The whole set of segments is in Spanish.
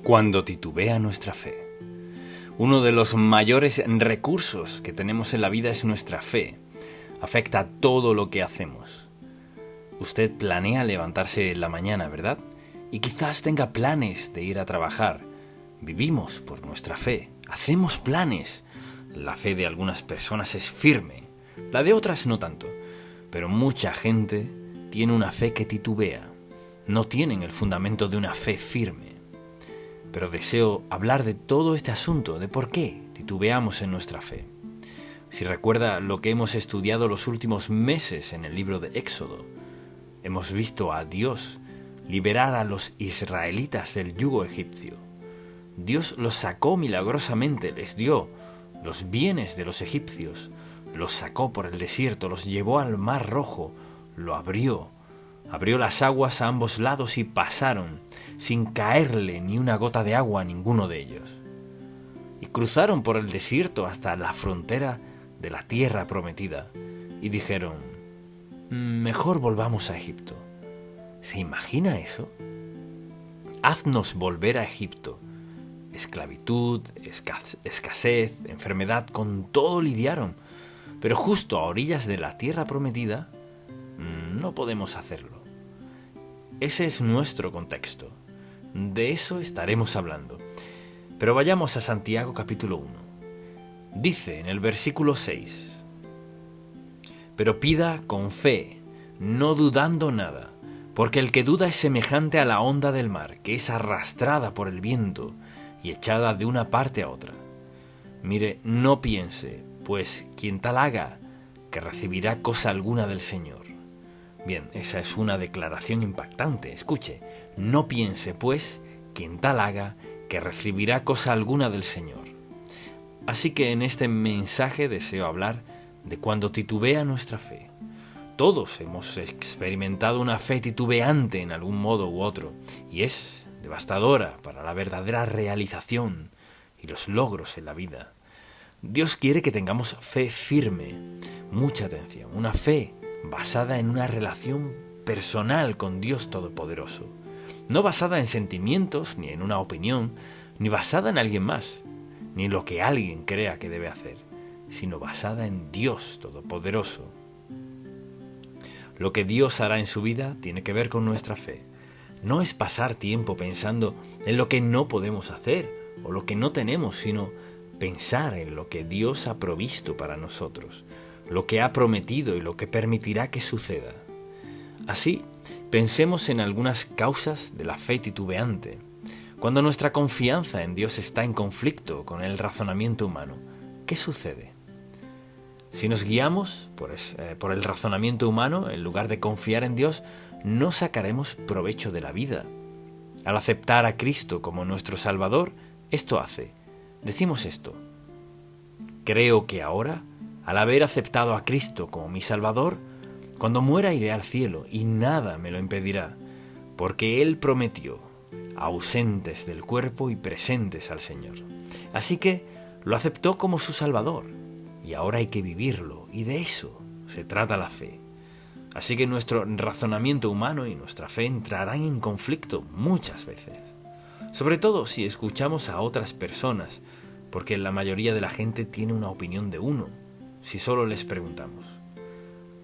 Cuando titubea nuestra fe. Uno de los mayores recursos que tenemos en la vida es nuestra fe. Afecta a todo lo que hacemos. Usted planea levantarse en la mañana, ¿verdad? Y quizás tenga planes de ir a trabajar. Vivimos por nuestra fe. Hacemos planes. La fe de algunas personas es firme. La de otras no tanto. Pero mucha gente tiene una fe que titubea. No tienen el fundamento de una fe firme. Pero deseo hablar de todo este asunto, de por qué titubeamos en nuestra fe. Si recuerda lo que hemos estudiado los últimos meses en el libro de Éxodo, hemos visto a Dios liberar a los israelitas del yugo egipcio. Dios los sacó milagrosamente, les dio los bienes de los egipcios, los sacó por el desierto, los llevó al Mar Rojo, lo abrió las aguas a ambos lados y pasaron, sin caerle ni una gota de agua a ninguno de ellos. Y cruzaron por el desierto hasta la frontera de la tierra prometida, y dijeron, mejor volvamos a Egipto. ¿Se imagina eso? Haznos volver a Egipto. Esclavitud, escasez, enfermedad, con todo lidiaron, pero justo a orillas de la tierra prometida, no podemos hacerlo. Ese es nuestro contexto. De eso estaremos hablando. Pero vayamos a Santiago capítulo 1. Dice en el versículo 6: Pero pida con fe, no dudando nada, porque el que duda es semejante a la onda del mar, que es arrastrada por el viento y echada de una parte a otra. Mire, no piense, pues quien tal haga, que recibirá cosa alguna del Señor. Bien, esa es una declaración impactante. Escuche, no piense, pues, quien tal haga, que recibirá cosa alguna del Señor. Así que en este mensaje deseo hablar de cuando titubea nuestra fe. Todos hemos experimentado una fe titubeante en algún modo u otro, y es devastadora para la verdadera realización y los logros en la vida. Dios quiere que tengamos fe firme, mucha atención, una fe basada en una relación personal con Dios Todopoderoso, no basada en sentimientos, ni en una opinión, ni basada en alguien más, ni en lo que alguien crea que debe hacer, sino basada en Dios Todopoderoso. Lo que Dios hará en su vida tiene que ver con nuestra fe. No es pasar tiempo pensando en lo que no podemos hacer o lo que no tenemos, sino pensar en lo que Dios ha provisto para nosotros, lo que ha prometido y lo que permitirá que suceda. Así, pensemos en algunas causas de la fe titubeante. Cuando nuestra confianza en Dios está en conflicto con el razonamiento humano, ¿qué sucede? Si nos guiamos por el razonamiento humano, en lugar de confiar en Dios, no sacaremos provecho de la vida. Al aceptar a Cristo como nuestro Salvador, decimos esto: creo que ahora, al haber aceptado a Cristo como mi Salvador, cuando muera iré al cielo y nada me lo impedirá, porque Él prometió, ausentes del cuerpo y presentes al Señor. Así que lo aceptó como su Salvador y ahora hay que vivirlo, y de eso se trata la fe. Así que nuestro razonamiento humano y nuestra fe entrarán en conflicto muchas veces, sobre todo si escuchamos a otras personas, porque la mayoría de la gente tiene una opinión de uno. Si solo les preguntamos,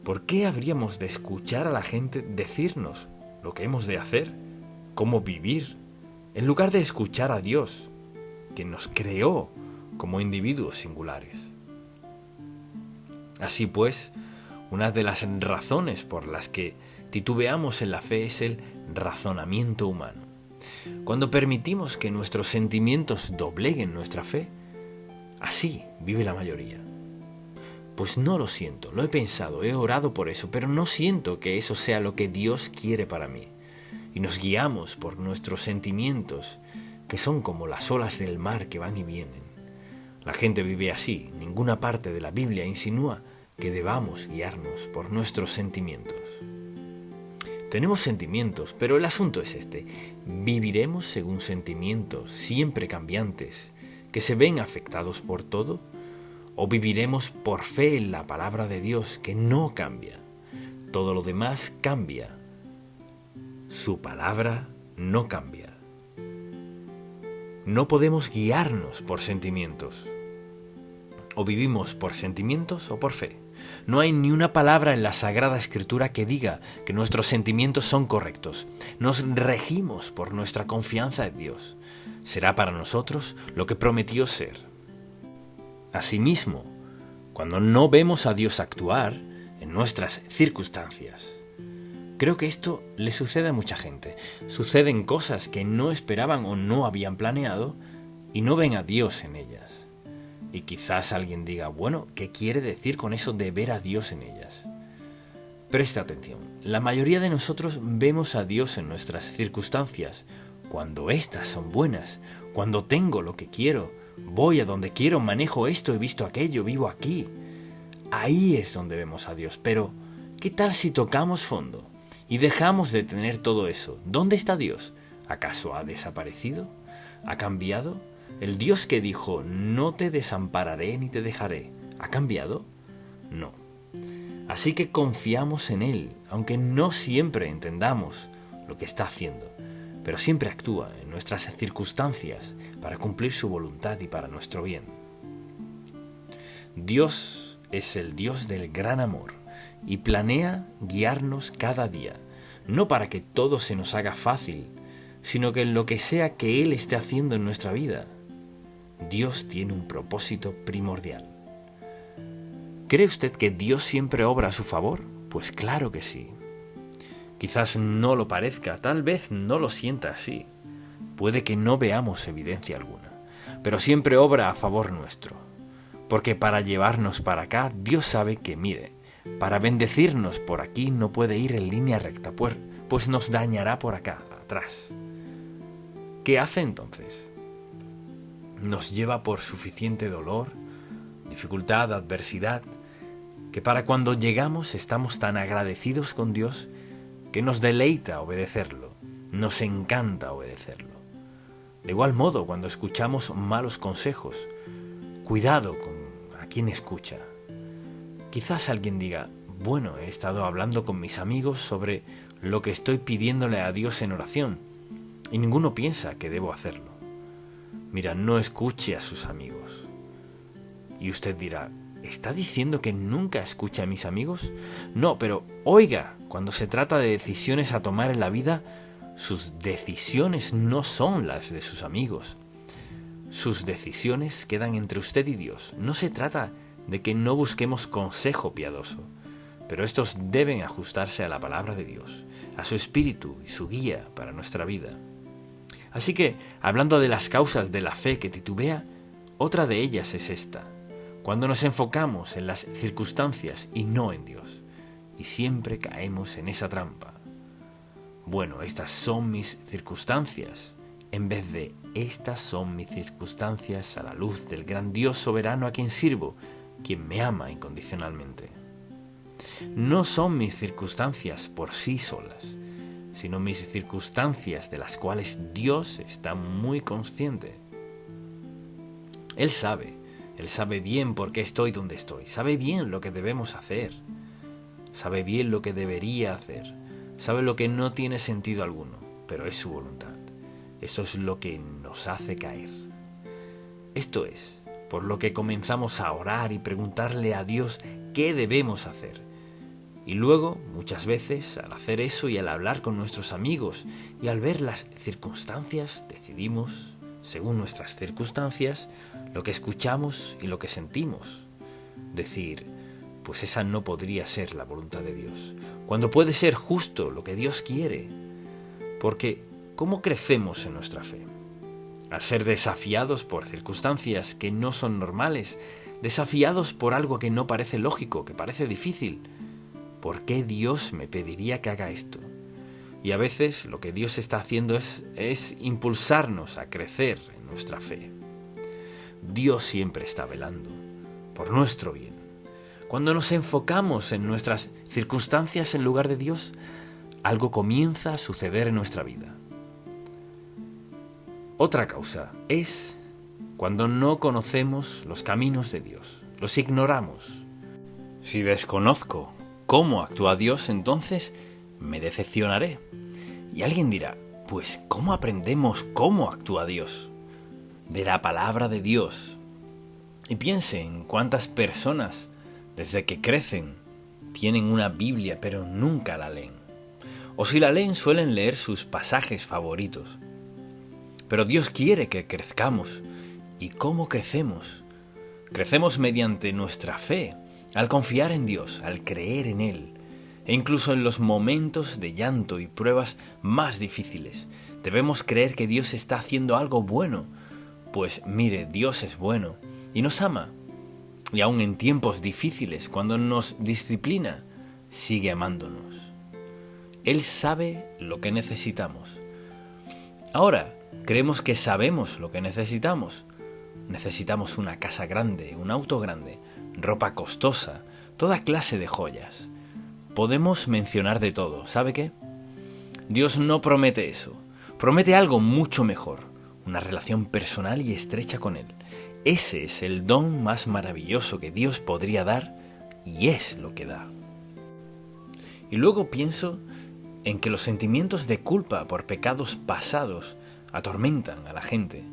¿por qué habríamos de escuchar a la gente decirnos lo que hemos de hacer, cómo vivir, en lugar de escuchar a Dios, quien nos creó como individuos singulares? Así pues, una de las razones por las que titubeamos en la fe es el razonamiento humano. Cuando permitimos que nuestros sentimientos dobleguen nuestra fe, así vive la mayoría. Pues no lo siento, lo he pensado, he orado por eso, pero no siento que eso sea lo que Dios quiere para mí. Y nos guiamos por nuestros sentimientos, que son como las olas del mar que van y vienen. La gente vive así. Ninguna parte de la Biblia insinúa que debamos guiarnos por nuestros sentimientos. Tenemos sentimientos, pero el asunto es este: ¿viviremos según sentimientos siempre cambiantes, que se ven afectados por todo? ¿O viviremos por fe en la palabra de Dios, que no cambia? Todo lo demás cambia. Su palabra no cambia. No podemos guiarnos por sentimientos. O vivimos por sentimientos o por fe. No hay ni una palabra en la Sagrada Escritura que diga que nuestros sentimientos son correctos. Nos regimos por nuestra confianza en Dios. Será para nosotros lo que prometió ser. Asimismo, cuando no vemos a Dios actuar en nuestras circunstancias, creo que esto le sucede a mucha gente. Suceden cosas que no esperaban o no habían planeado y no ven a Dios en ellas. Y quizás alguien diga, bueno, ¿qué quiere decir con eso de ver a Dios en ellas? Presta atención, la mayoría de nosotros vemos a Dios en nuestras circunstancias, cuando éstas son buenas, cuando tengo lo que quiero, voy a donde quiero, manejo esto, he visto aquello, vivo aquí. Ahí es donde vemos a Dios, pero ¿qué tal si tocamos fondo y dejamos de tener todo eso? ¿Dónde está Dios? ¿Acaso ha desaparecido? ¿Ha cambiado? El Dios que dijo, no te desampararé ni te dejaré, ¿ha cambiado? No. Así que confiamos en Él, aunque no siempre entendamos lo que está haciendo, pero siempre actúa en nuestras circunstancias para cumplir su voluntad y para nuestro bien. Dios es el Dios del gran amor y planea guiarnos cada día, no para que todo se nos haga fácil, sino que en lo que sea que Él esté haciendo en nuestra vida, Dios tiene un propósito primordial. ¿Cree usted que Dios siempre obra a su favor? Pues claro que sí. Quizás no lo parezca, tal vez no lo sienta así. Puede que no veamos evidencia alguna, pero siempre obra a favor nuestro. Porque para llevarnos para acá, Dios sabe que, mire, para bendecirnos por aquí no puede ir en línea recta, pues nos dañará por acá, atrás. ¿Qué hace entonces? Nos lleva por suficiente dolor, dificultad, adversidad, que para cuando llegamos estamos tan agradecidos con Dios que nos deleita obedecerlo, nos encanta obedecerlo. De igual modo, cuando escuchamos malos consejos, cuidado con a quien escucha. Quizás alguien diga, bueno, he estado hablando con mis amigos sobre lo que estoy pidiéndole a Dios en oración, y ninguno piensa que debo hacerlo. Mira, no escuche a sus amigos. Y usted dirá, ¿está diciendo que nunca escuche a mis amigos? No, pero oiga, cuando se trata de decisiones a tomar en la vida, sus decisiones no son las de sus amigos. Sus decisiones quedan entre usted y Dios. No se trata de que no busquemos consejo piadoso, pero estos deben ajustarse a la palabra de Dios, a su espíritu y su guía para nuestra vida. Así que, hablando de las causas de la fe que titubea, otra de ellas es esta: cuando nos enfocamos en las circunstancias y no en Dios, y siempre caemos en esa trampa. Bueno, estas son mis circunstancias, en vez de estas son mis circunstancias a la luz del gran Dios soberano a quien sirvo, quien me ama incondicionalmente. No son mis circunstancias por sí solas, sino mis circunstancias de las cuales Dios está muy consciente. Él sabe bien por qué estoy donde estoy, sabe bien lo que debemos hacer, sabe bien lo que debería hacer, sabe lo que no tiene sentido alguno, pero es su voluntad. Eso es lo que nos hace caer. Esto es por lo que comenzamos a orar y preguntarle a Dios qué debemos hacer. Y luego, muchas veces, al hacer eso y al hablar con nuestros amigos y al ver las circunstancias, decidimos, según nuestras circunstancias, lo que escuchamos y lo que sentimos. Decir, pues esa no podría ser la voluntad de Dios, cuando puede ser justo lo que Dios quiere. Porque, ¿cómo crecemos en nuestra fe? Al ser desafiados por circunstancias que no son normales, desafiados por algo que no parece lógico, que parece difícil. ¿Por qué Dios me pediría que haga esto? Y a veces lo que Dios está haciendo es impulsarnos a crecer en nuestra fe. Dios siempre está velando por nuestro bien. Cuando nos enfocamos en nuestras circunstancias en lugar de Dios, algo comienza a suceder en nuestra vida. Otra causa es cuando no conocemos los caminos de Dios, los ignoramos. Si desconozco cómo actúa Dios, entonces me decepcionaré. Y alguien dirá, pues ¿cómo aprendemos cómo actúa Dios? de la palabra de Dios. Y piense en cuántas personas, desde que crecen, tienen una Biblia pero nunca la leen. O si la leen, suelen leer sus pasajes favoritos. Pero Dios quiere que crezcamos. ¿Y cómo crecemos? Crecemos mediante nuestra fe, al confiar en Dios, al creer en Él. E incluso en los momentos de llanto y pruebas más difíciles, debemos creer que Dios está haciendo algo bueno. Pues mire, Dios es bueno y nos ama. Y aun en tiempos difíciles, cuando nos disciplina, sigue amándonos. Él sabe lo que necesitamos. Ahora, creemos que sabemos lo que necesitamos. Necesitamos una casa grande, un auto grande, ropa costosa, toda clase de joyas. Podemos mencionar de todo, ¿sabe qué? Dios no promete eso. Promete algo mucho mejor, una relación personal y estrecha con Él. Ese es el don más maravilloso que Dios podría dar y es lo que da. Y luego pienso en que los sentimientos de culpa por pecados pasados atormentan a la gente.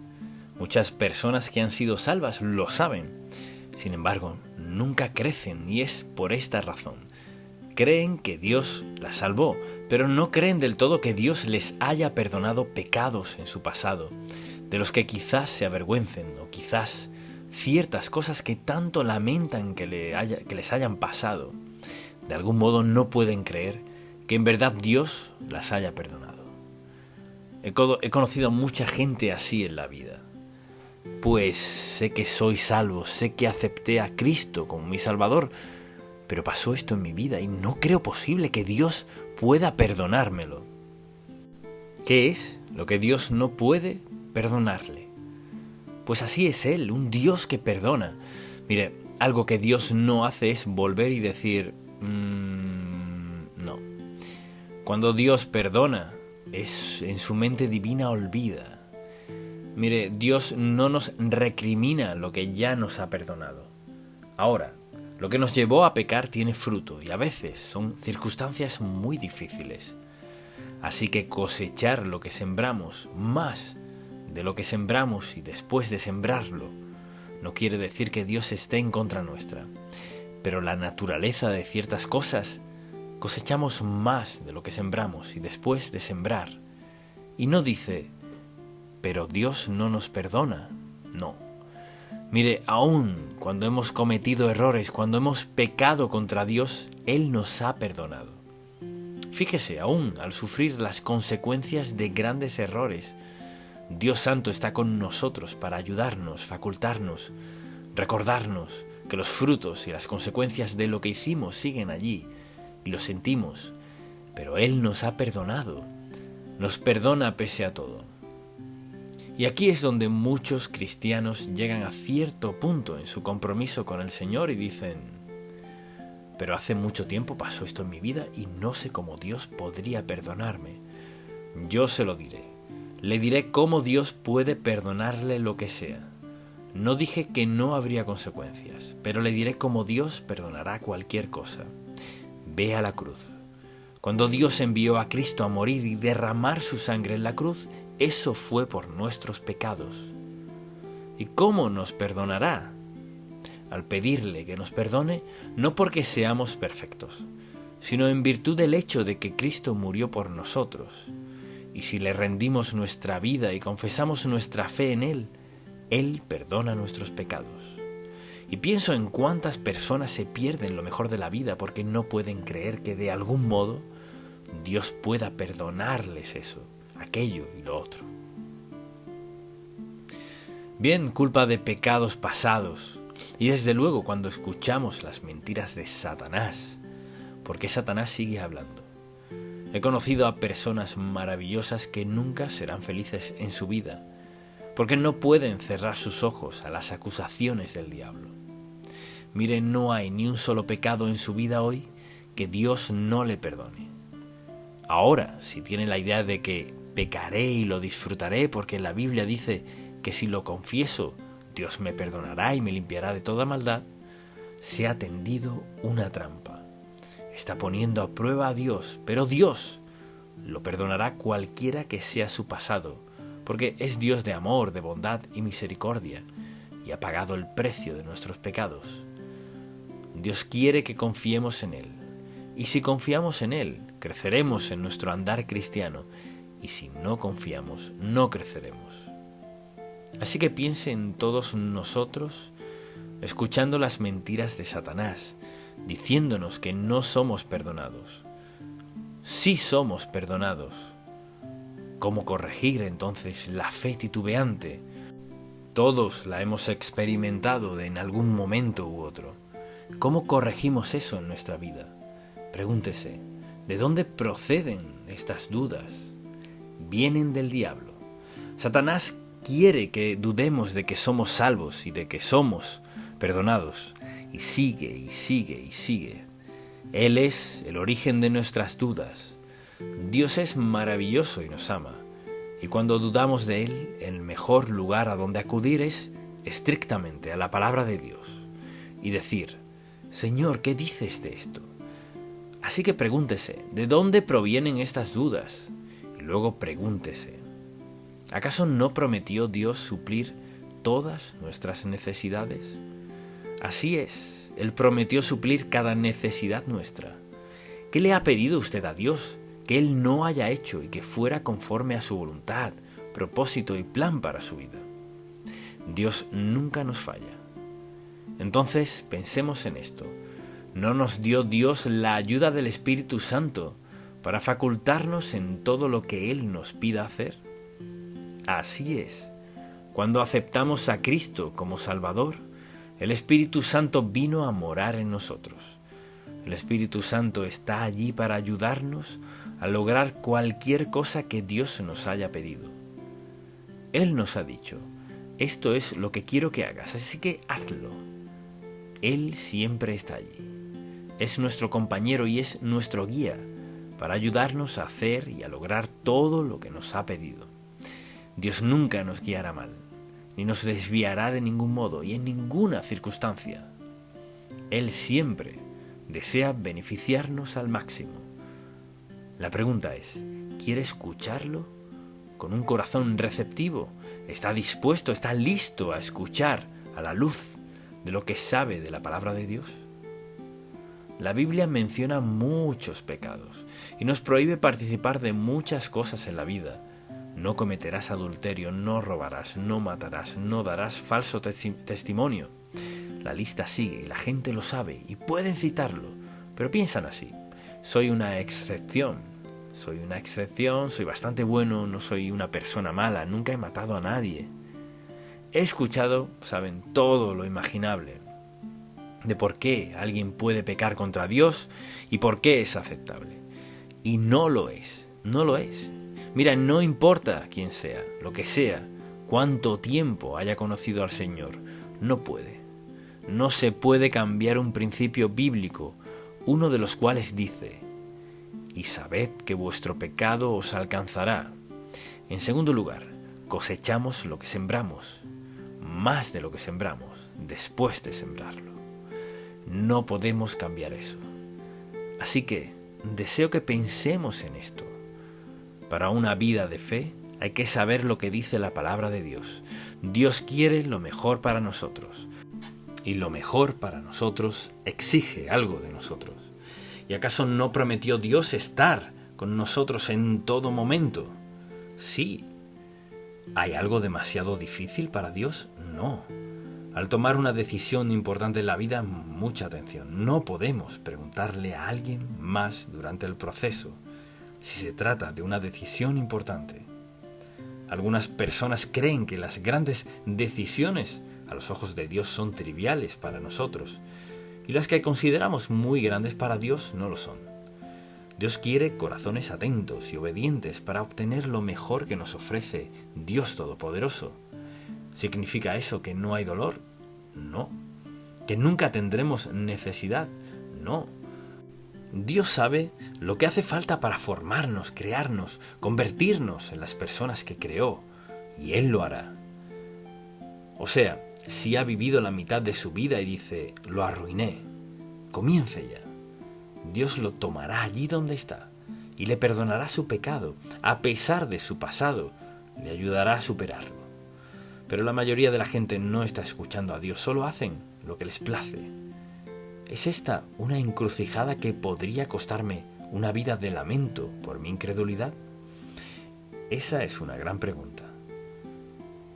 Muchas personas que han sido salvas lo saben. Sin embargo, nunca crecen y es por esta razón. Creen que Dios las salvó, pero no creen del todo que Dios les haya perdonado pecados en su pasado, de los que quizás se avergüencen o quizás ciertas cosas que tanto lamentan que les hayan pasado. De algún modo no pueden creer que en verdad Dios las haya perdonado. He conocido a mucha gente así en la vida. Pues sé que soy salvo, sé que acepté a Cristo como mi Salvador, pero pasó esto en mi vida y no creo posible que Dios pueda perdonármelo. ¿Qué es lo que Dios no puede perdonarle? Pues así es Él, un Dios que perdona. Mire, algo que Dios no hace es volver y decir, no. Cuando Dios perdona, es en su mente divina olvida. Mire, Dios no nos recrimina lo que ya nos ha perdonado. Ahora, lo que nos llevó a pecar tiene fruto y a veces son circunstancias muy difíciles. Así que cosechar lo que sembramos, más de lo que sembramos y después de sembrarlo, no quiere decir que Dios esté en contra nuestra. Pero la naturaleza de ciertas cosas, cosechamos más de lo que sembramos y después de sembrar. Y no dice, pero Dios no nos perdona. No. Mire, aún cuando hemos cometido errores, cuando hemos pecado contra Dios, Él nos ha perdonado. Fíjese, aún al sufrir las consecuencias de grandes errores, Dios Santo está con nosotros para ayudarnos, facultarnos, recordarnos que los frutos y las consecuencias de lo que hicimos siguen allí y lo sentimos, pero Él nos ha perdonado, nos perdona pese a todo. Y aquí es donde muchos cristianos llegan a cierto punto en su compromiso con el Señor y dicen, pero hace mucho tiempo pasó esto en mi vida y no sé cómo Dios podría perdonarme. Yo se lo diré. Le diré cómo Dios puede perdonarle lo que sea. No dije que no habría consecuencias, pero le diré cómo Dios perdonará cualquier cosa. Ve a la cruz. Cuando Dios envió a Cristo a morir y derramar su sangre en la cruz, eso fue por nuestros pecados. ¿Y cómo nos perdonará? Al pedirle que nos perdone, no porque seamos perfectos, sino en virtud del hecho de que Cristo murió por nosotros. Y si le rendimos nuestra vida y confesamos nuestra fe en Él, Él perdona nuestros pecados. Y pienso en cuántas personas se pierden lo mejor de la vida porque no pueden creer que de algún modo Dios pueda perdonarles eso, aquello y lo otro. Bien, culpa de pecados pasados. Y desde luego cuando escuchamos las mentiras de Satanás, porque Satanás sigue hablando. He conocido a personas maravillosas que nunca serán felices en su vida, porque no pueden cerrar sus ojos a las acusaciones del diablo. Mire, no hay ni un solo pecado en su vida hoy que Dios no le perdone. Ahora, si tiene la idea de que pecaré y lo disfrutaré porque la Biblia dice que si lo confieso, Dios me perdonará y me limpiará de toda maldad, se ha tendido una trampa. Está poniendo a prueba a Dios, pero Dios lo perdonará cualquiera que sea su pasado, porque es Dios de amor, de bondad y misericordia, y ha pagado el precio de nuestros pecados. Dios quiere que confiemos en Él, y si confiamos en Él, creceremos en nuestro andar cristiano, y si no confiamos, no creceremos. Así que piense en todos nosotros, escuchando las mentiras de Satanás, diciéndonos que no somos perdonados. Sí somos perdonados. ¿Cómo corregir entonces la fe titubeante? Todos la hemos experimentado en algún momento u otro. ¿Cómo corregimos eso en nuestra vida? Pregúntese, ¿de dónde proceden estas dudas? Vienen del diablo. Satanás quiere que dudemos de que somos salvos y de que somos perdonados. Y sigue, y sigue, y sigue. Él es el origen de nuestras dudas. Dios es maravilloso y nos ama. Y cuando dudamos de Él, el mejor lugar a donde acudir es estrictamente a la palabra de Dios. Y decir, Señor, ¿qué dices de esto? Así que pregúntese, ¿de dónde provienen estas dudas? Y luego pregúntese, ¿acaso no prometió Dios suplir todas nuestras necesidades? Así es, Él prometió suplir cada necesidad nuestra. ¿Qué le ha pedido usted a Dios que Él no haya hecho y que fuera conforme a su voluntad, propósito y plan para su vida? Dios nunca nos falla. Entonces pensemos en esto. ¿No nos dio Dios la ayuda del Espíritu Santo para facultarnos en todo lo que Él nos pida hacer? Así es. Cuando aceptamos a Cristo como Salvador, el Espíritu Santo vino a morar en nosotros. El Espíritu Santo está allí para ayudarnos a lograr cualquier cosa que Dios nos haya pedido. Él nos ha dicho, esto es lo que quiero que hagas, así que hazlo. Él siempre está allí. Es nuestro compañero y es nuestro guía para ayudarnos a hacer y a lograr todo lo que nos ha pedido. Dios nunca nos guiará mal, ni nos desviará de ningún modo y en ninguna circunstancia. Él siempre desea beneficiarnos al máximo. La pregunta es, ¿quiere escucharlo? Con un corazón receptivo, ¿está dispuesto, está listo a escuchar a la luz de lo que sabe de la palabra de Dios? La Biblia menciona muchos pecados y nos prohíbe participar de muchas cosas en la vida. No cometerás adulterio, no robarás, no matarás, no darás falso testimonio. La lista sigue y la gente lo sabe y pueden citarlo, pero piensan así. Soy una excepción, soy bastante bueno, no soy una persona mala, nunca he matado a nadie. He escuchado, saben, todo lo imaginable de por qué alguien puede pecar contra Dios y por qué es aceptable. Y no lo es, no lo es. Mira, no importa quién sea, lo que sea, cuánto tiempo haya conocido al Señor, no puede. No se puede cambiar un principio bíblico, uno de los cuales dice, y sabed que vuestro pecado os alcanzará. En segundo lugar, cosechamos lo que sembramos, más de lo que sembramos, después de sembrarlo. No podemos cambiar eso. Así que deseo que pensemos en esto. Para una vida de fe hay que saber lo que dice la palabra de Dios. Dios quiere lo mejor para nosotros. Y lo mejor para nosotros exige algo de nosotros. ¿Y acaso no prometió Dios estar con nosotros en todo momento? Sí. ¿Hay algo demasiado difícil para Dios? No. Al tomar una decisión importante en la vida, mucha atención. No podemos preguntarle a alguien más durante el proceso si se trata de una decisión importante. Algunas personas creen que las grandes decisiones a los ojos de Dios son triviales para nosotros, y las que consideramos muy grandes para Dios no lo son. Dios quiere corazones atentos y obedientes para obtener lo mejor que nos ofrece Dios Todopoderoso. ¿Significa eso que no hay dolor? No. ¿Que nunca tendremos necesidad? No. Dios sabe lo que hace falta para formarnos, crearnos, convertirnos en las personas que creó, y Él lo hará. O sea, si ha vivido la mitad de su vida y dice, lo arruiné, comience ya. Dios lo tomará allí donde está y le perdonará su pecado, a pesar de su pasado, le ayudará a superarlo. Pero la mayoría de la gente no está escuchando a Dios, solo hacen lo que les place. ¿Es esta una encrucijada que podría costarme una vida de lamento por mi incredulidad? Esa es una gran pregunta.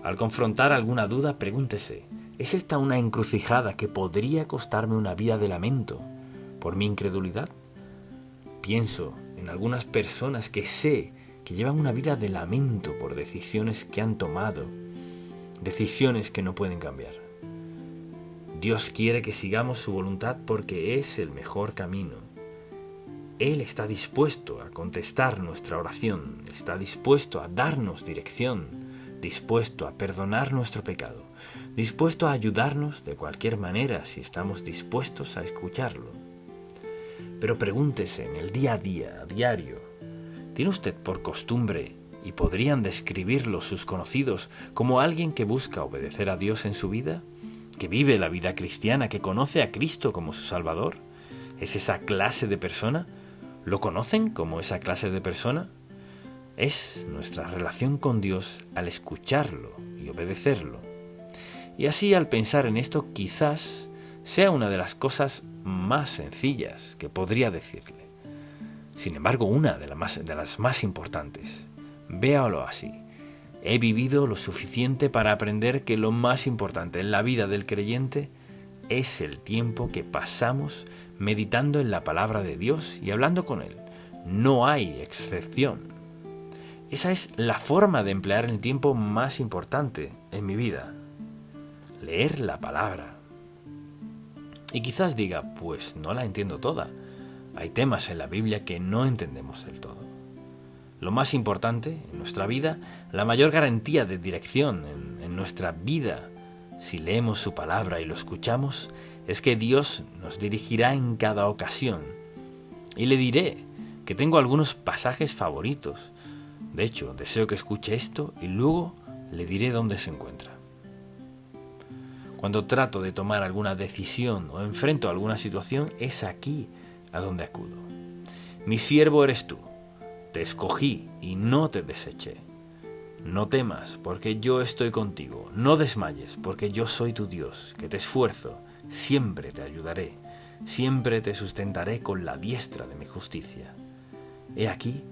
Al confrontar alguna duda, pregúntese, ¿es esta una encrucijada que podría costarme una vida de lamento por mi incredulidad? Pienso en algunas personas que sé que llevan una vida de lamento por decisiones que han tomado, decisiones que no pueden cambiar. Dios quiere que sigamos su voluntad porque es el mejor camino. Él está dispuesto a contestar nuestra oración, está dispuesto a darnos dirección, dispuesto a perdonar nuestro pecado, dispuesto a ayudarnos de cualquier manera si estamos dispuestos a escucharlo. Pero pregúntese en el día a día, a diario, ¿tiene usted por costumbre, y podrían describirlo sus conocidos, como alguien que busca obedecer a Dios en su vida? ¿Que vive la vida cristiana, que conoce a Cristo como su Salvador? ¿Es esa clase de persona? ¿Lo conocen como esa clase de persona? Es nuestra relación con Dios al escucharlo y obedecerlo. Y así, al pensar en esto, quizás sea una de las cosas más sencillas que podría decirle. Sin embargo, una de las más importantes. Véalo así. He vivido lo suficiente para aprender que lo más importante en la vida del creyente es el tiempo que pasamos meditando en la palabra de Dios y hablando con Él. No hay excepción. Esa es la forma de emplear el tiempo más importante en mi vida. Leer la palabra. Y quizás diga, pues no la entiendo toda. Hay temas en la Biblia que no entendemos del todo. Lo más importante en nuestra vida, la mayor garantía de dirección en nuestra vida, si leemos su palabra y lo escuchamos, es que Dios nos dirigirá en cada ocasión. Y le diré que tengo algunos pasajes favoritos. De hecho, deseo que escuche esto y luego le diré dónde se encuentra. Cuando trato de tomar alguna decisión o enfrento alguna situación, es aquí a donde acudo. Mi siervo eres tú. Te escogí y no te deseché. No temas, porque yo estoy contigo. No desmayes, porque yo soy tu Dios, que te esfuerzo. Siempre te ayudaré. Siempre te sustentaré con la diestra de mi justicia. He aquí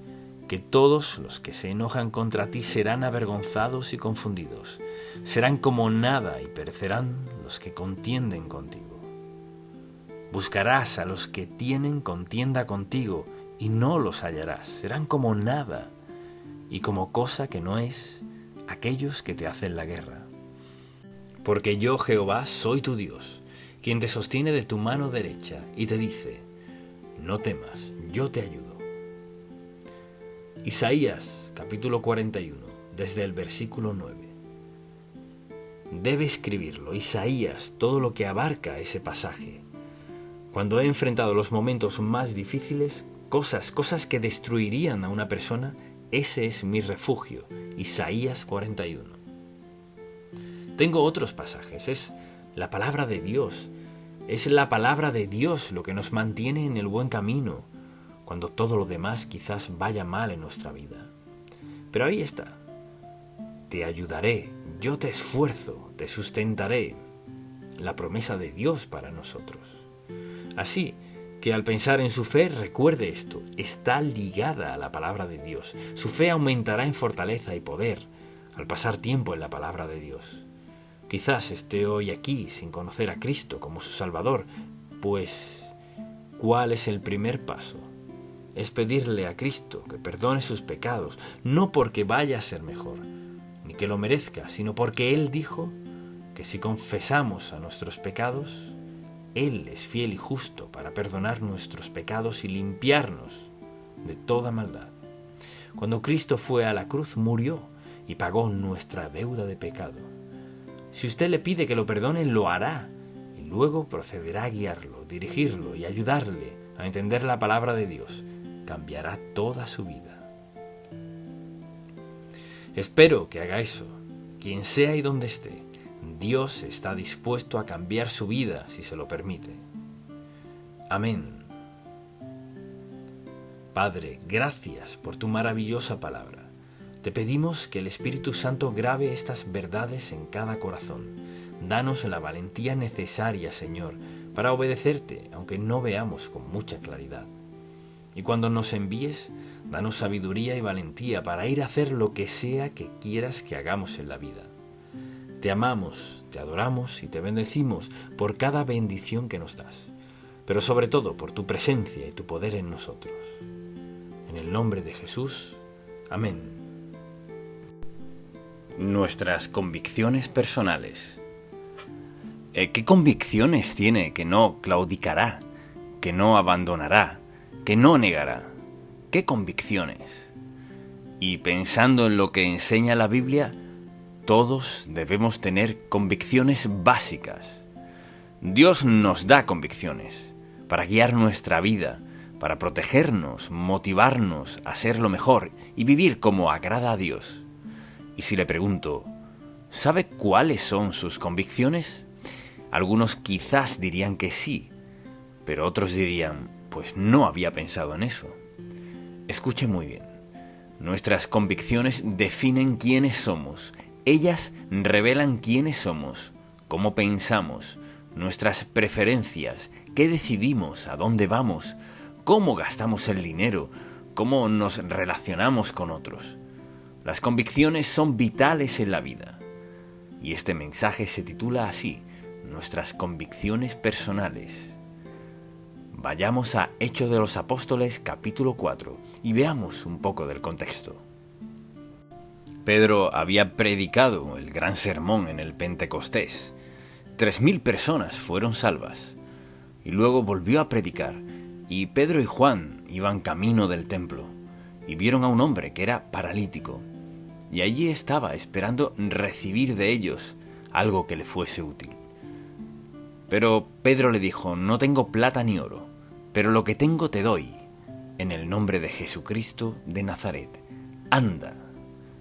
que todos los que se enojan contra ti serán avergonzados y confundidos. Serán como nada y perecerán los que contienden contigo. Buscarás a los que tienen contienda contigo y no los hallarás. Serán como nada y como cosa que no es aquellos que te hacen la guerra. Porque yo, Jehová, soy tu Dios, quien te sostiene de tu mano derecha y te dice, no temas, yo te ayudo. Isaías, capítulo 41, desde el versículo 9. Debe escribirlo, Isaías, todo lo que abarca ese pasaje. Cuando he enfrentado los momentos más difíciles, cosas que destruirían a una persona, ese es mi refugio, Isaías 41. Tengo otros pasajes, es la palabra de Dios. Es la palabra de Dios lo que nos mantiene en el buen camino, cuando todo lo demás quizás vaya mal en nuestra vida. Pero ahí está. Te ayudaré, yo te esfuerzo, te sustentaré. La promesa de Dios para nosotros. Así que al pensar en su fe, recuerde esto, está ligada a la palabra de Dios. Su fe aumentará en fortaleza y poder al pasar tiempo en la palabra de Dios. Quizás esté hoy aquí sin conocer a Cristo como su Salvador, pues ¿cuál es el primer paso? Es pedirle a Cristo que perdone sus pecados, no porque vaya a ser mejor, ni que lo merezca, sino porque Él dijo que si confesamos a nuestros pecados, Él es fiel y justo para perdonar nuestros pecados y limpiarnos de toda maldad. Cuando Cristo fue a la cruz, murió y pagó nuestra deuda de pecado. Si usted le pide que lo perdone, lo hará, y luego procederá a guiarlo, dirigirlo y ayudarle a entender la palabra de Dios. Cambiará toda su vida. Espero que haga eso, quien sea y donde esté. Dios está dispuesto a cambiar su vida si se lo permite. Amén. Padre, gracias por tu maravillosa palabra. Te pedimos que el Espíritu Santo grabe estas verdades en cada corazón. Danos la valentía necesaria, Señor, para obedecerte, aunque no veamos con mucha claridad. Y cuando nos envíes, danos sabiduría y valentía para ir a hacer lo que sea que quieras que hagamos en la vida. Te amamos, te adoramos y te bendecimos por cada bendición que nos das, pero sobre todo por tu presencia y tu poder en nosotros. En el nombre de Jesús, amén. Nuestras convicciones personales. ¿Qué convicciones tiene que no claudicará, que no abandonará, que no negará? ¿Qué convicciones? Y pensando en lo que enseña la Biblia, todos debemos tener convicciones básicas. Dios nos da convicciones para guiar nuestra vida, para protegernos, motivarnos a ser lo mejor y vivir como agrada a Dios. Y si le pregunto, ¿sabe cuáles son sus convicciones? Algunos quizás dirían que sí, pero otros dirían, pues no había pensado en eso. Escuche muy bien. Nuestras convicciones definen quiénes somos. Ellas revelan quiénes somos, cómo pensamos, nuestras preferencias, qué decidimos, a dónde vamos, cómo gastamos el dinero, cómo nos relacionamos con otros. Las convicciones son vitales en la vida. Y este mensaje se titula así, Nuestras convicciones personales. Vayamos a Hechos de los Apóstoles, capítulo 4, y veamos un poco del contexto. Pedro había predicado el gran sermón en el Pentecostés. 3.000 personas fueron salvas. Y luego volvió a predicar, y Pedro y Juan iban camino del templo, y vieron a un hombre que era paralítico, y allí estaba esperando recibir de ellos algo que le fuese útil. Pero Pedro le dijo, no tengo plata ni oro, pero lo que tengo te doy, en el nombre de Jesucristo de Nazaret. Anda.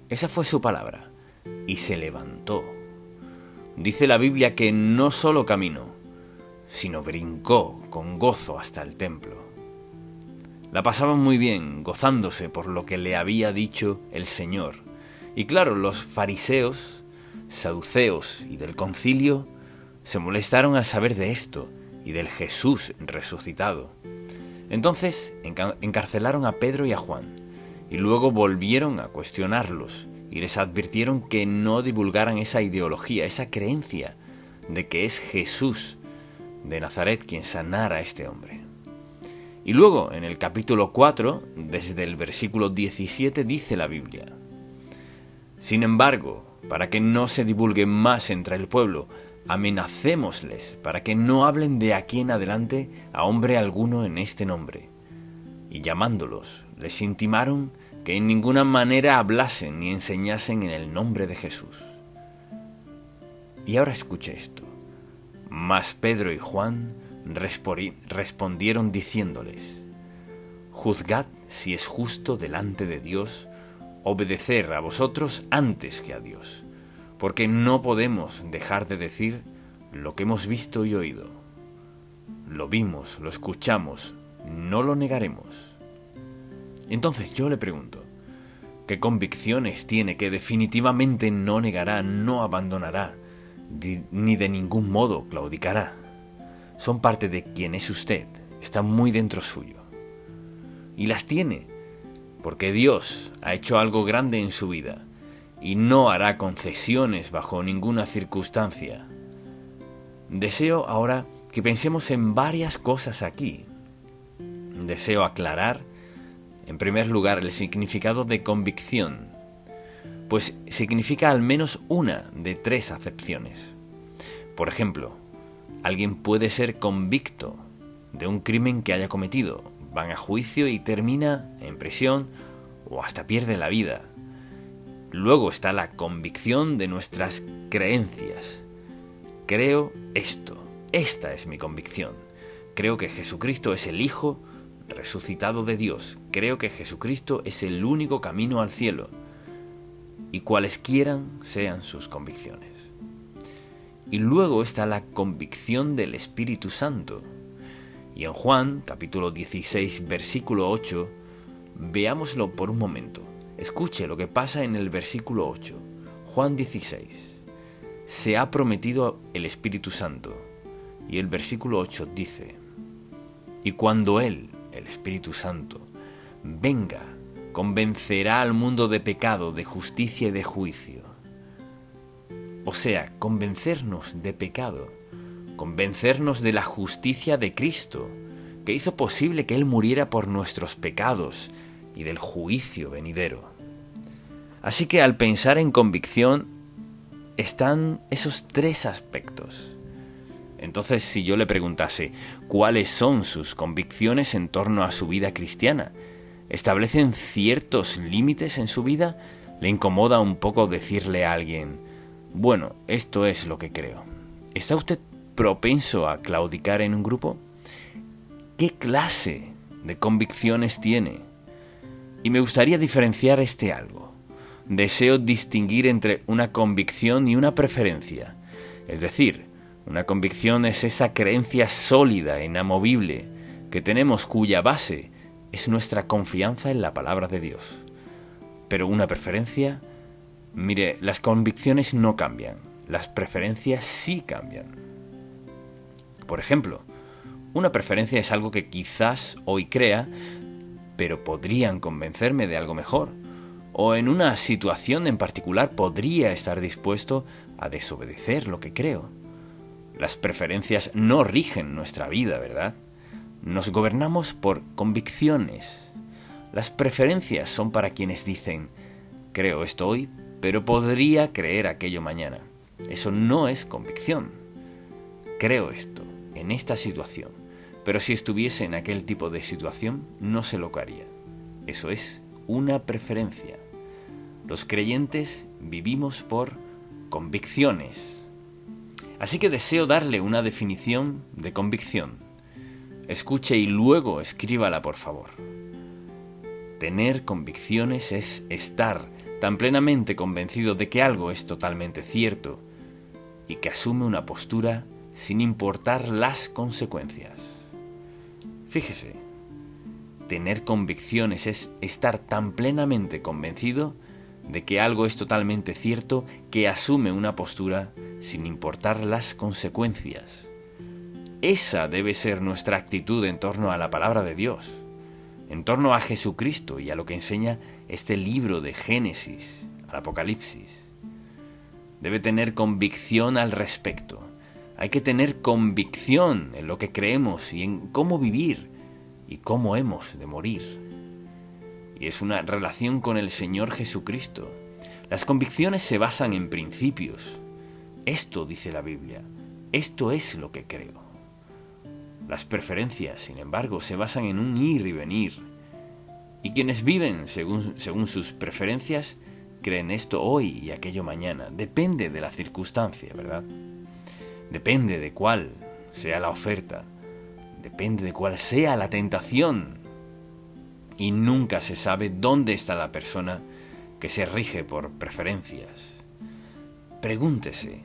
Esa fue su palabra, y se levantó. Dice la Biblia que no solo caminó, sino brincó con gozo hasta el templo. La pasaban muy bien, gozándose por lo que le había dicho el Señor. Y claro, los fariseos, saduceos y del concilio se molestaron al saber de esto y del Jesús resucitado. Entonces encarcelaron a Pedro y a Juan, y luego volvieron a cuestionarlos y les advirtieron que no divulgaran esa ideología, esa creencia de que es Jesús de Nazaret quien sanara a este hombre. Y luego, en el capítulo 4, desde el versículo 17, dice la Biblia: Sin embargo, para que no se divulgue más entre el pueblo, amenacémosles para que no hablen de aquí en adelante a hombre alguno en este nombre. Y llamándolos, les intimaron que en ninguna manera hablasen ni enseñasen en el nombre de Jesús. Y ahora escuche esto. Mas Pedro y Juan respondieron diciéndoles: Juzgad si es justo delante de Dios obedecer a vosotros antes que a Dios, porque no podemos dejar de decir lo que hemos visto y oído. Lo vimos, lo escuchamos, no lo negaremos. Entonces yo le pregunto, ¿qué convicciones tiene que definitivamente no negará, no abandonará, ni de ningún modo claudicará? Son parte de quien es usted, están muy dentro suyo. Y las tiene, porque Dios ha hecho algo grande en su vida, y no hará concesiones bajo ninguna circunstancia. Deseo ahora que pensemos en varias cosas aquí. Deseo aclarar, en primer lugar, el significado de convicción, pues significa al menos una de 3 acepciones. Por ejemplo, alguien puede ser convicto de un crimen que haya cometido, van a juicio y termina en prisión o hasta pierde la vida. Luego está la convicción de nuestras creencias. Creo esto, esta es mi convicción. Creo que Jesucristo es el Hijo resucitado de Dios. Creo que Jesucristo es el único camino al cielo. Y cualesquiera sean sus convicciones. Y luego está la convicción del Espíritu Santo. Y en Juan, capítulo 16, versículo 8, veámoslo por un momento. Escuche lo que pasa en el versículo 8, Juan 16. Se ha prometido el Espíritu Santo. Y el versículo 8 dice: y cuando Él, el Espíritu Santo, venga, convencerá al mundo de pecado, de justicia y de juicio. O sea, convencernos de pecado, convencernos de la justicia de Cristo, que hizo posible que Él muriera por nuestros pecados y del juicio venidero. Así que al pensar en convicción están esos tres aspectos. Entonces, si yo le preguntase cuáles son sus convicciones en torno a su vida cristiana, ¿establecen ciertos límites en su vida? ¿Le incomoda un poco decirle a alguien: bueno, esto es lo que creo? ¿Está usted propenso a claudicar en un grupo? ¿Qué clase de convicciones tiene? Y me gustaría diferenciar algo. Deseo distinguir entre una convicción y una preferencia. Es decir, una convicción es esa creencia sólida, inamovible, que tenemos, cuya base es nuestra confianza en la palabra de Dios. Pero una preferencia, mire, las convicciones no cambian, las preferencias sí cambian. Por ejemplo, una preferencia es algo que quizás hoy crea, pero podrían convencerme de algo mejor. O en una situación en particular podría estar dispuesto a desobedecer lo que creo. Las preferencias no rigen nuestra vida, ¿verdad? Nos gobernamos por convicciones. Las preferencias son para quienes dicen: creo esto hoy, pero podría creer aquello mañana. Eso no es convicción. Creo esto en esta situación, pero si estuviese en aquel tipo de situación, no sé lo que haría. Eso es una preferencia. Los creyentes vivimos por convicciones. Así que deseo darle una definición de convicción. Escuche y luego escríbala, por favor. Tener convicciones es estar tan plenamente convencido de que algo es totalmente cierto y que asume una postura sin importar las consecuencias. Fíjese, tener convicciones es estar tan plenamente convencido de que algo es totalmente cierto que asume una postura sin importar las consecuencias. Esa debe ser nuestra actitud en torno a la palabra de Dios, en torno a Jesucristo y a lo que enseña este libro de Génesis al Apocalipsis. Debe tener convicción al respecto. Hay que tener convicción en lo que creemos y en cómo vivir y cómo hemos de morir. Y es una relación con el Señor Jesucristo. Las convicciones se basan en principios. Esto dice la Biblia. Esto es lo que creo. Las preferencias, sin embargo, se basan en un ir y venir. Y quienes viven según sus preferencias creen esto hoy y aquello mañana. Depende de la circunstancia, ¿verdad? Depende de cuál sea la oferta. Depende de cuál sea la tentación. Y nunca se sabe dónde está la persona que se rige por preferencias. Pregúntese: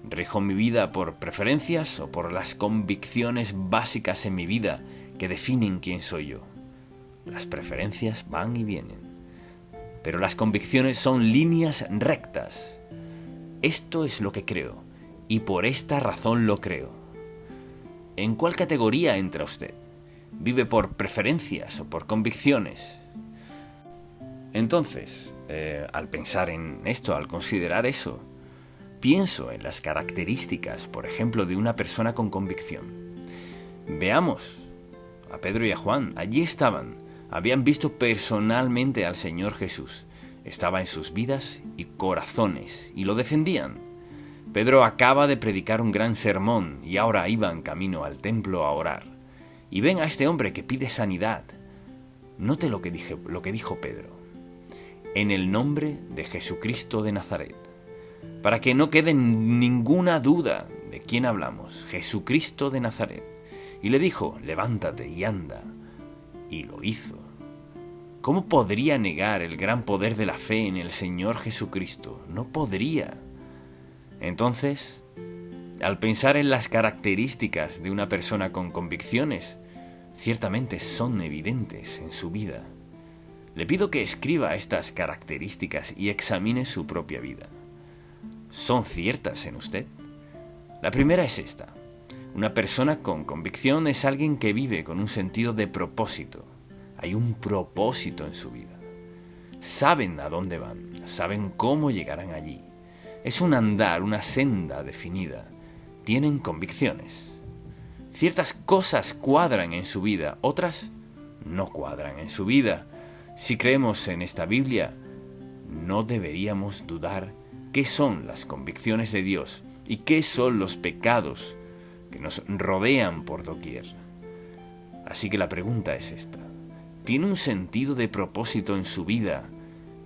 ¿rijo mi vida por preferencias o por las convicciones básicas en mi vida que definen quién soy yo? Las preferencias van y vienen, pero las convicciones son líneas rectas. Esto es lo que creo, y por esta razón lo creo. ¿En cuál categoría entra usted? ¿Vive por preferencias o por convicciones? Entonces, al pensar en esto, al considerar eso, pienso en las características, por ejemplo, de una persona con convicción. Veamos a Pedro y a Juan. Allí estaban, habían visto personalmente al Señor Jesús. Estaba en sus vidas y corazones, y lo defendían. Pedro acaba de predicar un gran sermón y ahora iban camino al templo a orar. Y ven a este hombre que pide sanidad. Note lo que dijo Pedro: en el nombre de Jesucristo de Nazaret. Para que no quede ninguna duda de quién hablamos, Jesucristo de Nazaret. Y le dijo: levántate y anda. Y lo hizo. ¿Cómo podría negar el gran poder de la fe en el Señor Jesucristo? No podría. Entonces, al pensar en las características de una persona con convicciones, ciertamente son evidentes en su vida. Le pido que escriba estas características y examine su propia vida. ¿Son ciertas en usted? La primera es esta. Una persona con convicción es alguien que vive con un sentido de propósito. Hay un propósito en su vida. Saben a dónde van, saben cómo llegarán allí. Es un andar, una senda definida. Tienen convicciones. Ciertas cosas cuadran en su vida, otras no cuadran en su vida. Si creemos en esta Biblia, no deberíamos dudar qué son las convicciones de Dios y qué son los pecados que nos rodean por doquier. Así que la pregunta es esta. ¿Tiene un sentido de propósito en su vida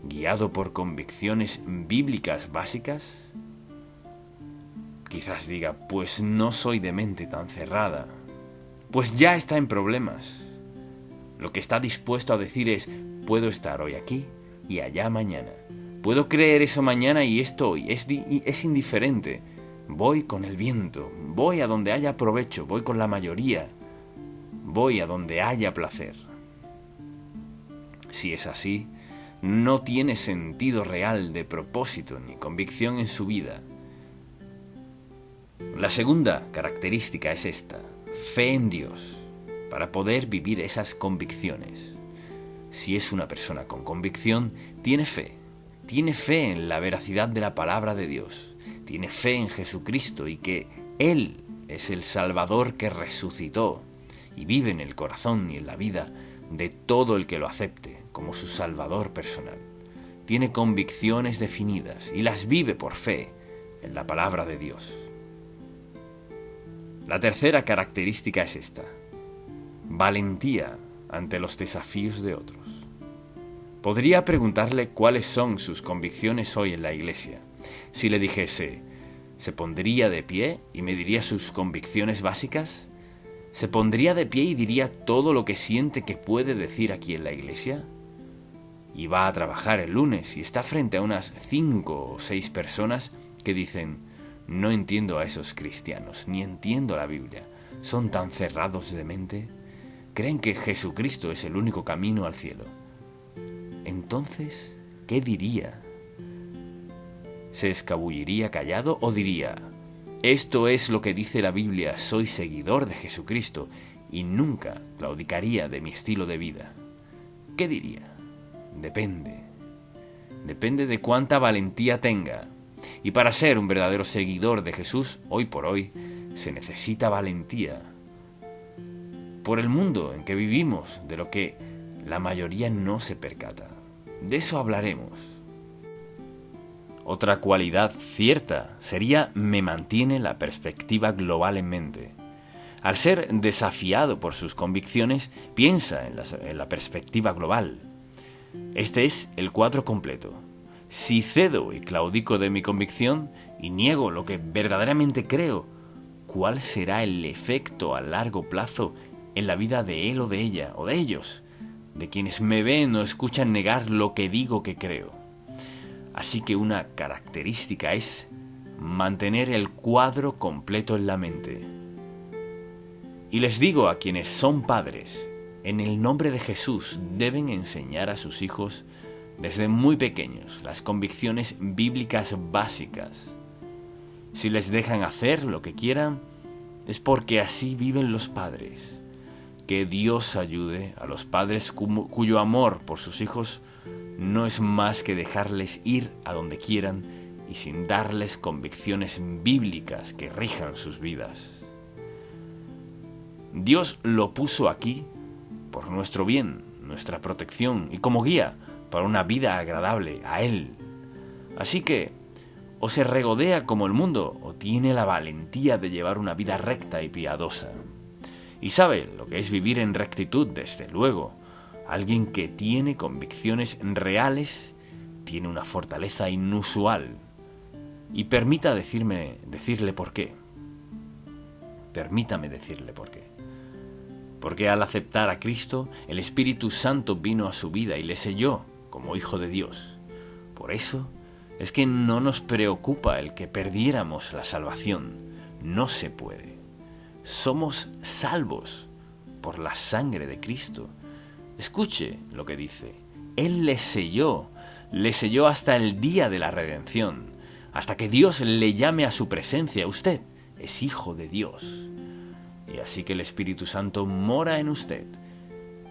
guiado por convicciones bíblicas básicas? Quizás diga, pues no soy de mente tan cerrada. Pues ya está en problemas. Lo que está dispuesto a decir es, puedo estar hoy aquí y allá mañana. Puedo creer eso mañana y esto hoy. Es indiferente. Voy con el viento. Voy a donde haya provecho. Voy con la mayoría. Voy a donde haya placer. Si es así, no tiene sentido real de propósito ni convicción en su vida. La segunda característica es esta: fe en Dios, para poder vivir esas convicciones. Si es una persona con convicción, tiene fe en la veracidad de la palabra de Dios, tiene fe en Jesucristo y que Él es el Salvador que resucitó y vive en el corazón y en la vida de todo el que lo acepte como su Salvador personal. Tiene convicciones definidas y las vive por fe en la palabra de Dios. La tercera característica es esta: valentía ante los desafíos de otros. Podría preguntarle cuáles son sus convicciones hoy en la iglesia. Si le dijese, ¿se pondría de pie y me diría sus convicciones básicas? ¿Se pondría de pie y diría todo lo que siente que puede decir aquí en la iglesia? Y va a trabajar el lunes y está frente a unas 5 o 6 personas que dicen, no entiendo a esos cristianos, ni entiendo la Biblia. ¿Son tan cerrados de mente? ¿Creen que Jesucristo es el único camino al cielo? Entonces, ¿qué diría? ¿Se escabulliría callado o diría, esto es lo que dice la Biblia, soy seguidor de Jesucristo y nunca claudicaría de mi estilo de vida? ¿Qué diría? Depende de cuánta valentía tenga. Y para ser un verdadero seguidor de Jesús, hoy por hoy, se necesita valentía. Por el mundo en que vivimos, de lo que la mayoría no se percata. De eso hablaremos. Otra cualidad cierta sería me mantiene la perspectiva global en mente. Al ser desafiado por sus convicciones, piensa en la perspectiva global. Este es el cuadro completo. Si cedo y claudico de mi convicción y niego lo que verdaderamente creo, ¿cuál será el efecto a largo plazo en la vida de él o de ella o de ellos, de quienes me ven o escuchan negar lo que digo que creo? Así que una característica es mantener el cuadro completo en la mente. Y les digo a quienes son padres, en el nombre de Jesús deben enseñar a sus hijos desde muy pequeños las convicciones bíblicas básicas. Si les dejan hacer lo que quieran, es porque así viven los padres. Que Dios ayude a los padres cuyo amor por sus hijos no es más que dejarles ir a donde quieran y sin darles convicciones bíblicas que rijan sus vidas. Dios lo puso aquí por nuestro bien, nuestra protección y como guía para una vida agradable a Él. Así que, o se regodea como el mundo, o tiene la valentía de llevar una vida recta y piadosa. Y sabe lo que es vivir en rectitud, desde luego. Alguien que tiene convicciones reales, tiene una fortaleza inusual. Y permítame decirle por qué. Permítame decirle por qué. Porque al aceptar a Cristo, el Espíritu Santo vino a su vida y le selló como hijo de Dios. Por eso es que no nos preocupa el que perdiéramos la salvación. No se puede. Somos salvos por la sangre de Cristo. Escuche lo que dice. Él le selló hasta el día de la redención, hasta que Dios le llame a su presencia. Usted es hijo de Dios. Y así que el Espíritu Santo mora en usted.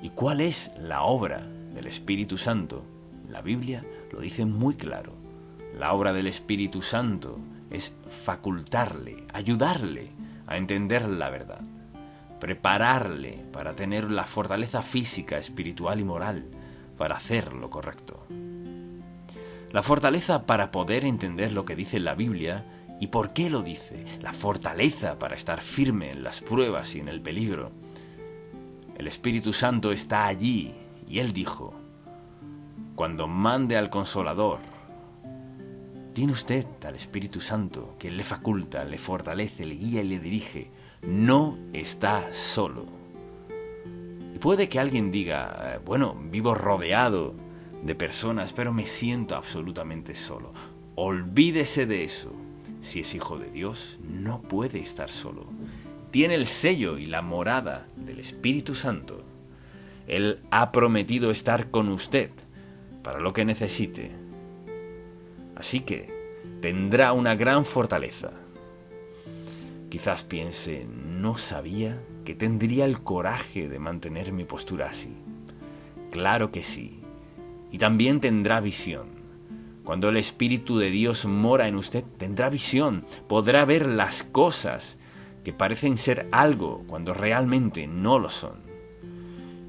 ¿Y cuál es la obra del Espíritu Santo? La Biblia lo dice muy claro. La obra del Espíritu Santo es facultarle, ayudarle a entender la verdad, prepararle para tener la fortaleza física, espiritual y moral para hacer lo correcto. La fortaleza para poder entender lo que dice la Biblia y por qué lo dice. La fortaleza para estar firme en las pruebas y en el peligro. El Espíritu Santo está allí y Él dijo: cuando mande al Consolador, tiene usted al Espíritu Santo que le faculta, le fortalece, le guía y le dirige. No está solo. Y puede que alguien diga: bueno, vivo rodeado de personas, pero me siento absolutamente solo. Olvídese de eso. Si es hijo de Dios, no puede estar solo. Tiene el sello y la morada del Espíritu Santo. Él ha prometido estar con usted para lo que necesite. Así que tendrá una gran fortaleza. Quizás piense: no sabía que tendría el coraje de mantener mi postura así. Claro que sí. Y también tendrá visión. Cuando el Espíritu de Dios mora en usted, tendrá visión. Podrá ver las cosas que parecen ser algo cuando realmente no lo son.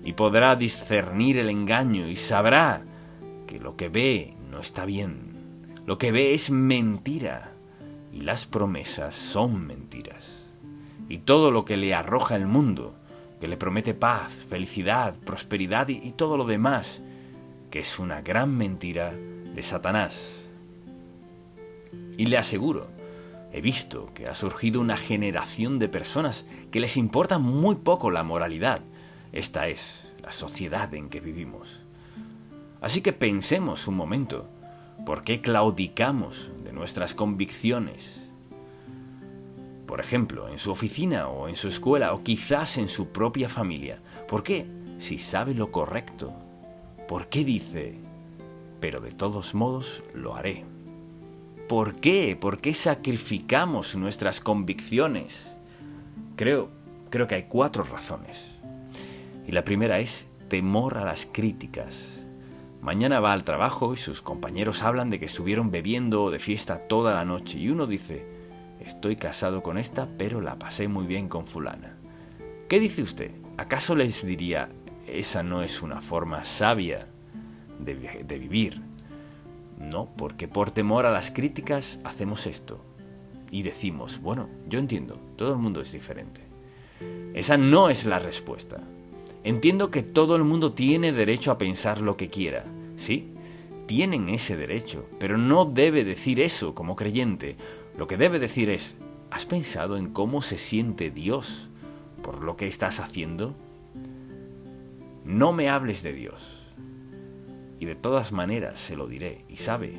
Y podrá discernir el engaño y sabrá que lo que ve no está bien. Lo que ve es mentira y las promesas son mentiras. Y todo lo que le arroja el mundo, que le promete paz, felicidad, prosperidad y todo lo demás, que es una gran mentira de Satanás. Y le aseguro, he visto que ha surgido una generación de personas que les importa muy poco la moralidad. Esta es la sociedad en que vivimos. Así que pensemos un momento, ¿por qué claudicamos de nuestras convicciones? Por ejemplo, en su oficina o en su escuela o quizás en su propia familia. ¿Por qué? Si sabe lo correcto. ¿Por qué dice: pero de todos modos lo haré? ¿Por qué? ¿Por qué sacrificamos nuestras convicciones? Creo que hay 4 razones. Y la primera es temor a las críticas. Mañana va al trabajo y sus compañeros hablan de que estuvieron bebiendo o de fiesta toda la noche y uno dice: estoy casado con esta, pero la pasé muy bien con fulana. ¿Qué dice usted? ¿Acaso les diría: esa no es una forma sabia de vivir? No, porque por temor a las críticas hacemos esto. Y decimos: bueno, yo entiendo, todo el mundo es diferente. Esa no es la respuesta. Entiendo que todo el mundo tiene derecho a pensar lo que quiera. Sí, tienen ese derecho, pero no debe decir eso como creyente. Lo que debe decir es: ¿has pensado en cómo se siente Dios por lo que estás haciendo? No me hables de Dios. Y de todas maneras se lo diré, y sabe,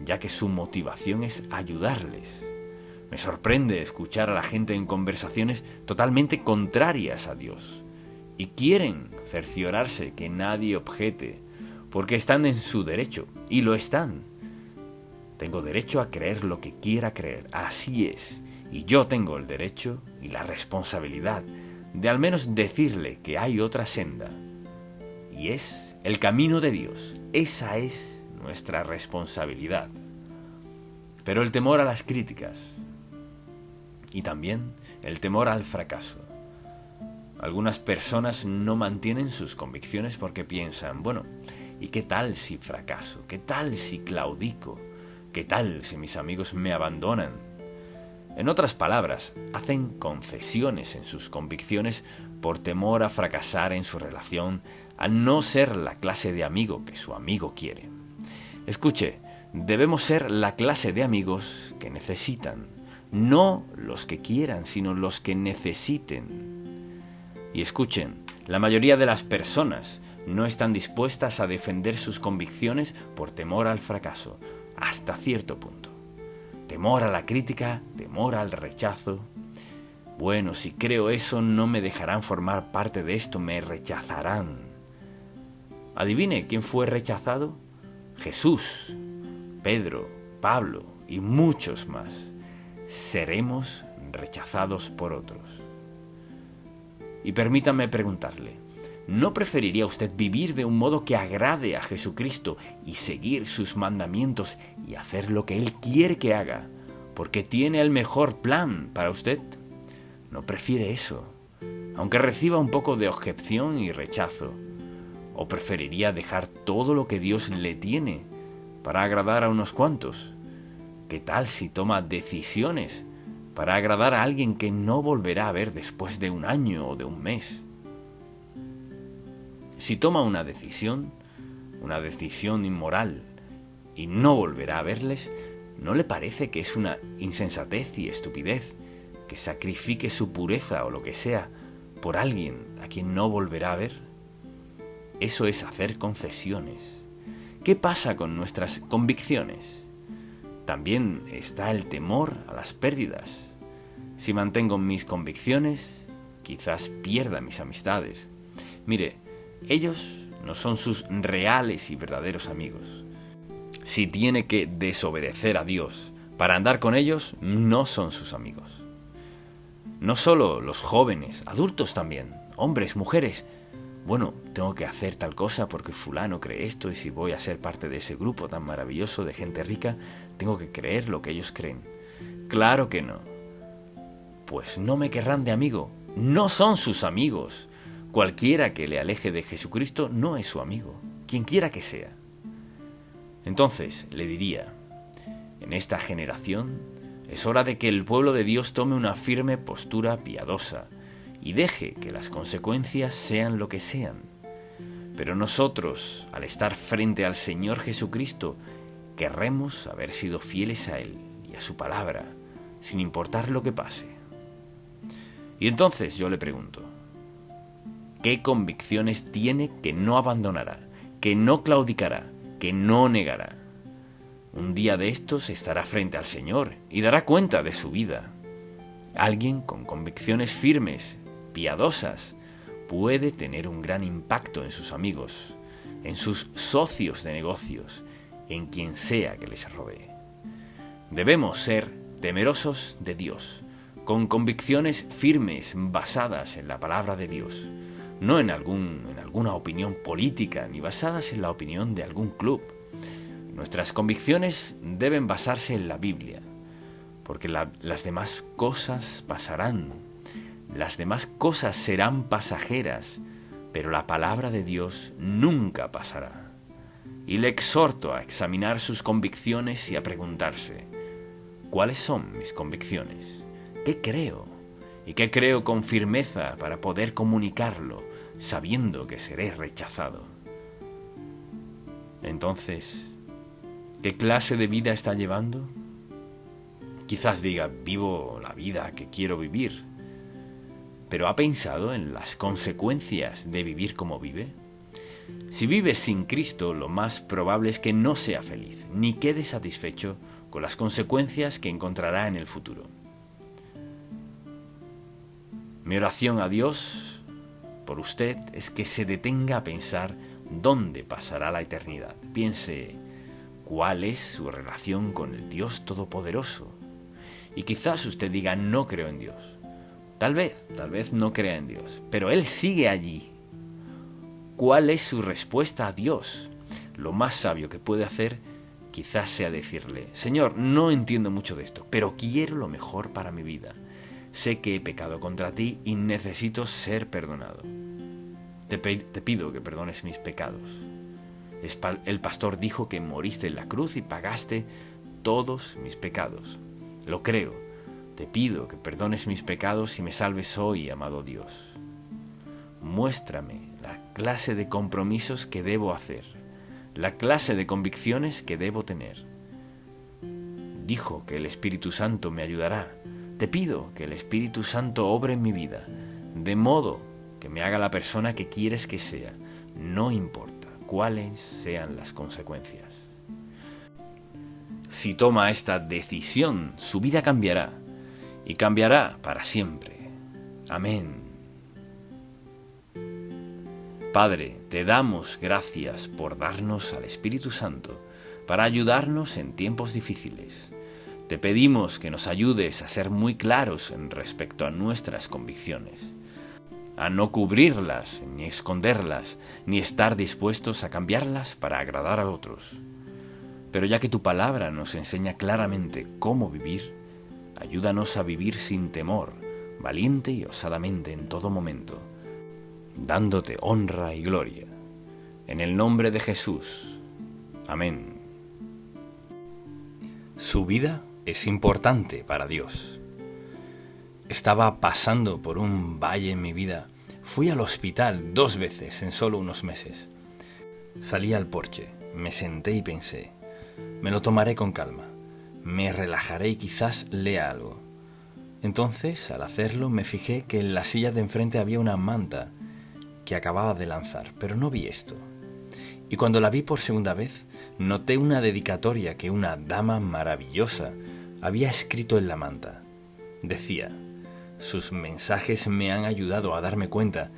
ya que su motivación es ayudarles. Me sorprende escuchar a la gente en conversaciones totalmente contrarias a Dios. Y quieren cerciorarse que nadie objete, porque están en su derecho, y lo están. Tengo derecho a creer lo que quiera creer, así es, y yo tengo el derecho y la responsabilidad de al menos decirle que hay otra senda, y es el camino de Dios. Esa es nuestra responsabilidad. Pero el temor a las críticas, y también el temor al fracaso. Algunas personas no mantienen sus convicciones porque piensan: bueno, ¿y qué tal si fracaso? ¿Qué tal si claudico? ¿Qué tal si mis amigos me abandonan? En otras palabras, hacen concesiones en sus convicciones por temor a fracasar en su relación, a no ser la clase de amigo que su amigo quiere. Escuche, debemos ser la clase de amigos que necesitan, no los que quieran, sino los que necesiten. Y escuchen, la mayoría de las personas no están dispuestas a defender sus convicciones por temor al fracaso, hasta cierto punto. Temor a la crítica, temor al rechazo. Bueno, si creo eso, no me dejarán formar parte de esto, me rechazarán. ¿Adivine quién fue rechazado? Jesús, Pedro, Pablo y muchos más. Seremos rechazados por otros. Y permítame preguntarle, ¿no preferiría usted vivir de un modo que agrade a Jesucristo y seguir sus mandamientos y hacer lo que Él quiere que haga, porque tiene el mejor plan para usted? ¿No prefiere eso, aunque reciba un poco de objeción y rechazo? ¿O preferiría dejar todo lo que Dios le tiene para agradar a unos cuantos? ¿Qué tal si toma decisiones para agradar a alguien que no volverá a ver después de un año o de un mes? Si toma una decisión inmoral, y no volverá a verles, ¿no le parece que es una insensatez y estupidez que sacrifique su pureza o lo que sea por alguien a quien no volverá a ver? Eso es hacer concesiones. ¿Qué pasa con nuestras convicciones? También está el temor a las pérdidas. Si mantengo mis convicciones, quizás pierda mis amistades. Mire, ellos no son sus reales y verdaderos amigos. Si tiene que desobedecer a Dios para andar con ellos, no son sus amigos. No solo los jóvenes, adultos también, hombres, mujeres. Bueno, tengo que hacer tal cosa porque fulano cree esto y si voy a ser parte de ese grupo tan maravilloso de gente rica, tengo que creer lo que ellos creen. Claro que no. Pues no me querrán de amigo. No son sus amigos. Cualquiera que le aleje de Jesucristo no es su amigo, quien quiera que sea. Entonces le diría, en esta generación es hora de que el pueblo de Dios tome una firme postura piadosa y deje que las consecuencias sean lo que sean. Pero nosotros, al estar frente al Señor Jesucristo, querremos haber sido fieles a Él y a su palabra, sin importar lo que pase. Y entonces yo le pregunto, ¿qué convicciones tiene que no abandonará, que no claudicará, que no negará? Un día de estos estará frente al Señor y dará cuenta de su vida. Alguien con convicciones firmes, piadosas, puede tener un gran impacto en sus amigos, en sus socios de negocios, en quien sea que les rodee. Debemos ser temerosos de Dios, con convicciones firmes basadas en la palabra de Dios, no en alguna opinión política ni basadas en la opinión de algún club. Nuestras convicciones deben basarse en la Biblia, porque las demás cosas pasarán, las demás cosas serán pasajeras, pero la palabra de Dios nunca pasará. Y le exhorto a examinar sus convicciones y a preguntarse, ¿cuáles son mis convicciones? ¿Qué creo? ¿Y qué creo con firmeza para poder comunicarlo, sabiendo que seré rechazado? Entonces, ¿qué clase de vida está llevando? Quizás diga, vivo la vida que quiero vivir. ¿Pero ha pensado en las consecuencias de vivir como vive? Si vive sin Cristo, lo más probable es que no sea feliz, ni quede satisfecho con las consecuencias que encontrará en el futuro. Mi oración a Dios por usted es que se detenga a pensar dónde pasará la eternidad. Piense cuál es su relación con el Dios Todopoderoso. Y quizás usted diga, no creo en Dios. Tal vez no crea en Dios, pero Él sigue allí. ¿Cuál es su respuesta a Dios? Lo más sabio que puede hacer quizás sea decirle, Señor, no entiendo mucho de esto, pero quiero lo mejor para mi vida. Sé que he pecado contra ti y necesito ser perdonado. Te pido que perdones mis pecados. El pastor dijo que moriste en la cruz y pagaste todos mis pecados. Lo creo. Te pido que perdones mis pecados y me salves hoy, amado Dios. Muéstrame la clase de compromisos que debo hacer, la clase de convicciones que debo tener. Dijo que el Espíritu Santo me ayudará. Te pido que el Espíritu Santo obre en mi vida, de modo que me haga la persona que quieres que sea, no importa cuáles sean las consecuencias. Si toma esta decisión, su vida cambiará, y cambiará para siempre. Amén. Padre, te damos gracias por darnos al Espíritu Santo para ayudarnos en tiempos difíciles. Te pedimos que nos ayudes a ser muy claros en respecto a nuestras convicciones, a no cubrirlas, ni esconderlas, ni estar dispuestos a cambiarlas para agradar a otros. Pero ya que tu palabra nos enseña claramente cómo vivir, ayúdanos a vivir sin temor, valiente y osadamente en todo momento, dándote honra y gloria. En el nombre de Jesús. Amén. Su vida es importante para Dios. Estaba pasando por un valle en mi vida. Fui al hospital 2 veces en solo unos meses. Salí al porche, me senté y pensé, me lo tomaré con calma, me relajaré y quizás lea algo. Entonces, al hacerlo, me fijé que en la silla de enfrente había una manta que acababa de lanzar, pero no vi esto. Y cuando la vi por segunda vez, noté una dedicatoria que una dama maravillosa había escrito en la manta. Decía: sus mensajes me han ayudado a darme cuenta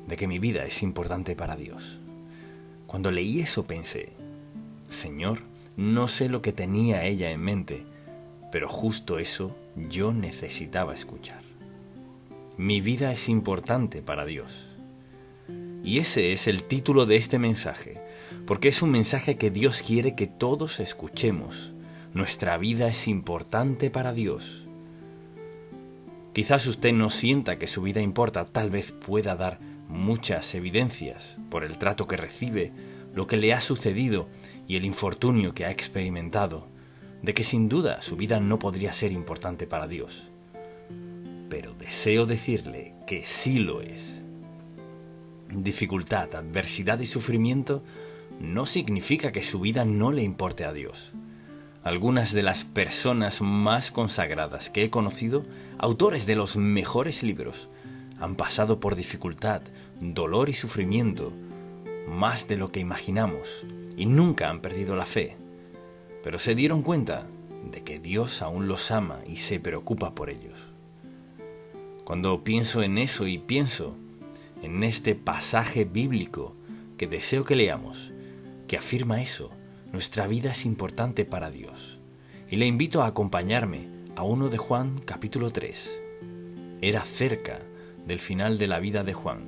de que mi vida es importante para Dios. Cuando leí eso pensé, Señor, no sé lo que tenía ella en mente, pero justo eso yo necesitaba escuchar. Mi vida es importante para Dios. Y ese es el título de este mensaje, porque es un mensaje que Dios quiere que todos escuchemos. Nuestra vida es importante para Dios. Quizás usted no sienta que su vida importa, tal vez pueda dar muchas evidencias por el trato que recibe, lo que le ha sucedido y el infortunio que ha experimentado, de que sin duda su vida no podría ser importante para Dios. Pero deseo decirle que sí lo es. Dificultad, adversidad y sufrimiento no significa que su vida no le importe a Dios. Algunas de las personas más consagradas que he conocido, autores de los mejores libros, han pasado por dificultad, dolor y sufrimiento, más de lo que imaginamos, y nunca han perdido la fe. Pero se dieron cuenta de que Dios aún los ama y se preocupa por ellos. Cuando pienso en eso y pienso en este pasaje bíblico que deseo que leamos, que afirma eso, nuestra vida es importante para Dios. Y le invito a acompañarme a 1 de Juan capítulo 3. Era cerca del final de la vida de Juan.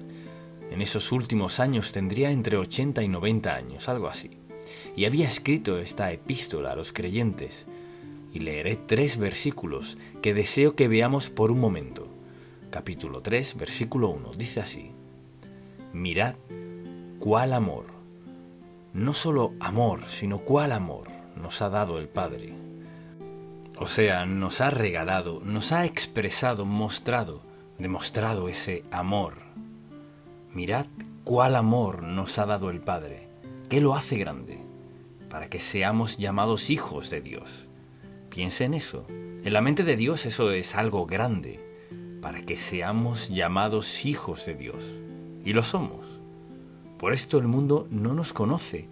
En esos últimos años tendría entre 80 y 90 años, algo así. Y había escrito esta epístola a los creyentes. Y leeré 3 versículos que deseo que veamos por un momento. Capítulo 3, versículo 1, dice así: mirad cuál amor, no solo amor, sino cuál amor nos ha dado el Padre. O sea, nos ha regalado, nos ha expresado, demostrado ese amor. Mirad cuál amor nos ha dado el Padre. ¿Qué lo hace grande? Para que seamos llamados hijos de Dios. Piensa en eso. En la mente de Dios eso es algo grande. Para que seamos llamados hijos de Dios. Y lo somos. Por esto el mundo no nos conoce,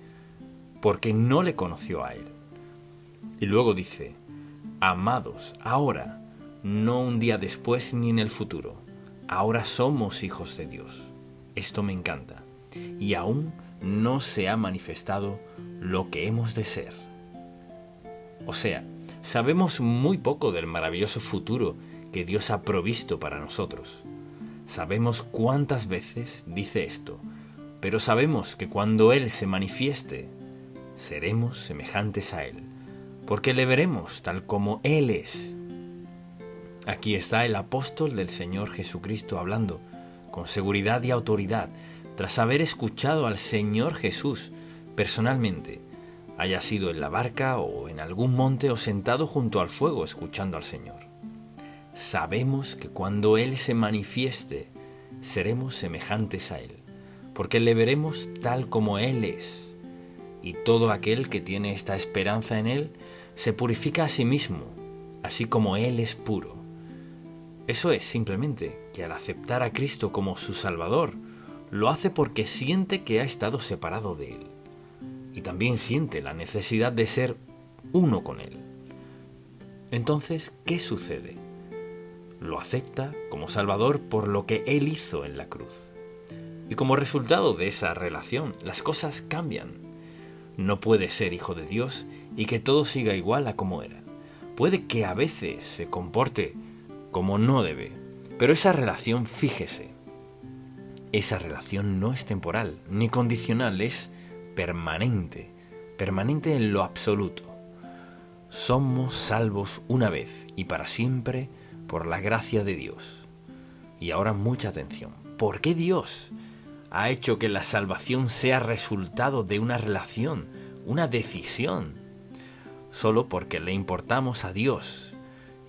porque no le conoció a Él. Y luego dice: amados, ahora, no un día después ni en el futuro. Ahora somos hijos de Dios. Esto me encanta. Y aún no se ha manifestado lo que hemos de ser. O sea, sabemos muy poco del maravilloso futuro que Dios ha provisto para nosotros. Sabemos cuántas veces dice esto, pero sabemos que cuando Él se manifieste, seremos semejantes a Él, porque le veremos tal como Él es. Aquí está el apóstol del Señor Jesucristo hablando, con seguridad y autoridad, tras haber escuchado al Señor Jesús personalmente, haya sido en la barca o en algún monte o sentado junto al fuego escuchando al Señor. Sabemos que cuando Él se manifieste, seremos semejantes a Él, porque le veremos tal como Él es. Y todo aquel que tiene esta esperanza en Él se purifica a sí mismo, así como Él es puro. Eso es simplemente que al aceptar a Cristo como su Salvador, lo hace porque siente que ha estado separado de Él. Y también siente la necesidad de ser uno con Él. Entonces, ¿qué sucede? Lo acepta como Salvador por lo que Él hizo en la cruz. Y como resultado de esa relación, las cosas cambian. No puede ser hijo de Dios y que todo siga igual a como era. Puede que a veces se comporte como no debe, pero esa relación, fíjese, esa relación no es temporal ni condicional, es permanente, permanente en lo absoluto. Somos salvos una vez y para siempre por la gracia de Dios. Y ahora mucha atención. ¿Por qué Dios ha hecho que la salvación sea resultado de una relación, una decisión? Solo porque le importamos a Dios.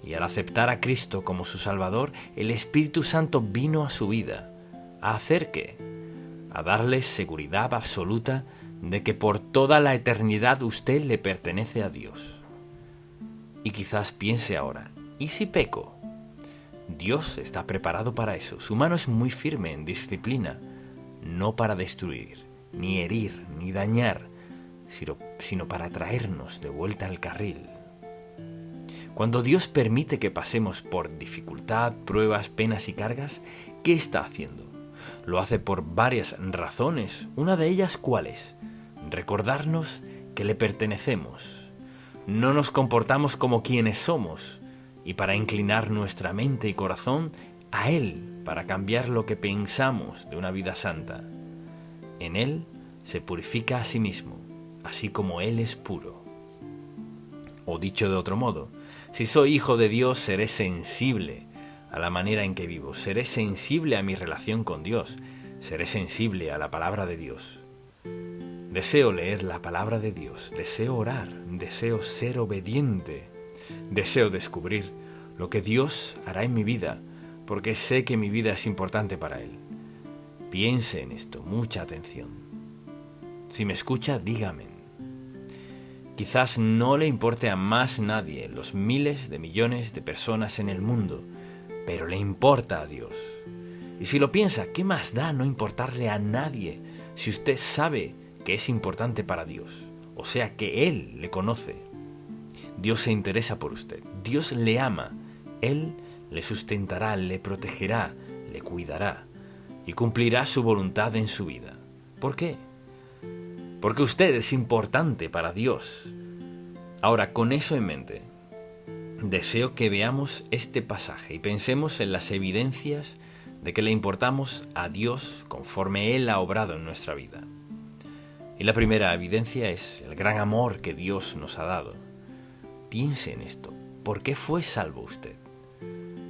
Y al aceptar a Cristo como su Salvador, el Espíritu Santo vino a su vida. ¿A hacer qué? A darle seguridad absoluta de que por toda la eternidad usted le pertenece a Dios. Y quizás piense ahora, ¿y si peco? Dios está preparado para eso. Su mano es muy firme en disciplina, no para destruir, ni herir, ni dañar, sino para traernos de vuelta al carril. Cuando Dios permite que pasemos por dificultad, pruebas, penas y cargas, ¿qué está haciendo? Lo hace por varias razones. Una de ellas, ¿cuál es? Recordarnos que le pertenecemos. No nos comportamos como quienes somos, y para inclinar nuestra mente y corazón a Él, para cambiar lo que pensamos de una vida santa. En Él se purifica a sí mismo, así como Él es puro. O dicho de otro modo, si soy hijo de Dios, seré sensible a la manera en que vivo, seré sensible a mi relación con Dios, seré sensible a la palabra de Dios. Deseo leer la palabra de Dios, deseo orar, deseo ser obediente, deseo descubrir lo que Dios hará en mi vida, porque sé que mi vida es importante para Él. Piense en esto, mucha atención. Si me escucha, dígame. Quizás no le importe a más nadie los miles de millones de personas en el mundo, pero le importa a Dios. Y si lo piensa, ¿qué más da no importarle a nadie si usted sabe que es importante para Dios? O sea, que Él le conoce. Dios se interesa por usted. Dios le ama. Él le sustentará, le protegerá, le cuidará y cumplirá su voluntad en su vida. ¿Por qué? Porque usted es importante para Dios. Ahora, con eso en mente, deseo que veamos este pasaje y pensemos en las evidencias de que le importamos a Dios conforme Él ha obrado en nuestra vida. Y la primera evidencia es el gran amor que Dios nos ha dado. Piense en esto. ¿Por qué fue salvo usted?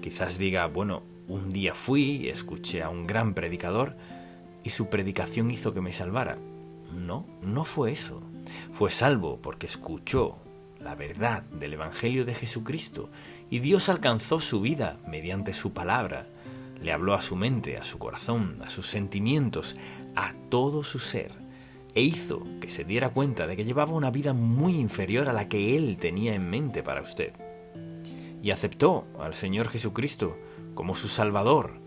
Quizás diga, bueno, un día fui y escuché a un gran predicador y su predicación hizo que me salvara. No, no fue eso. Fue salvo porque escuchó la verdad del Evangelio de Jesucristo y Dios alcanzó su vida mediante su palabra. Le habló a su mente, a su corazón, a sus sentimientos, a todo su ser e hizo que se diera cuenta de que llevaba una vida muy inferior a la que Él tenía en mente para usted. Y aceptó al Señor Jesucristo como su Salvador,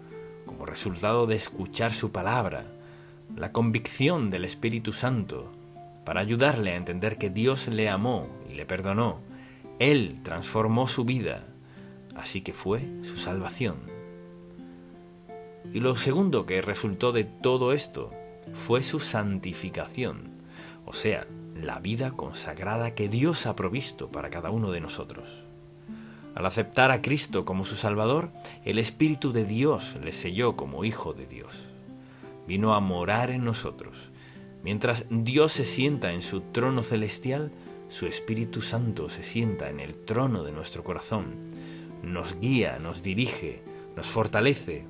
como resultado de escuchar su palabra, la convicción del Espíritu Santo, para ayudarle a entender que Dios le amó y le perdonó. Él transformó su vida, así que fue su salvación. Y lo segundo que resultó de todo esto fue su santificación, o sea, la vida consagrada que Dios ha provisto para cada uno de nosotros. Al aceptar a Cristo como su Salvador, el Espíritu de Dios le selló como Hijo de Dios. Vino a morar en nosotros. Mientras Dios se sienta en su trono celestial, su Espíritu Santo se sienta en el trono de nuestro corazón. Nos guía, nos dirige, nos fortalece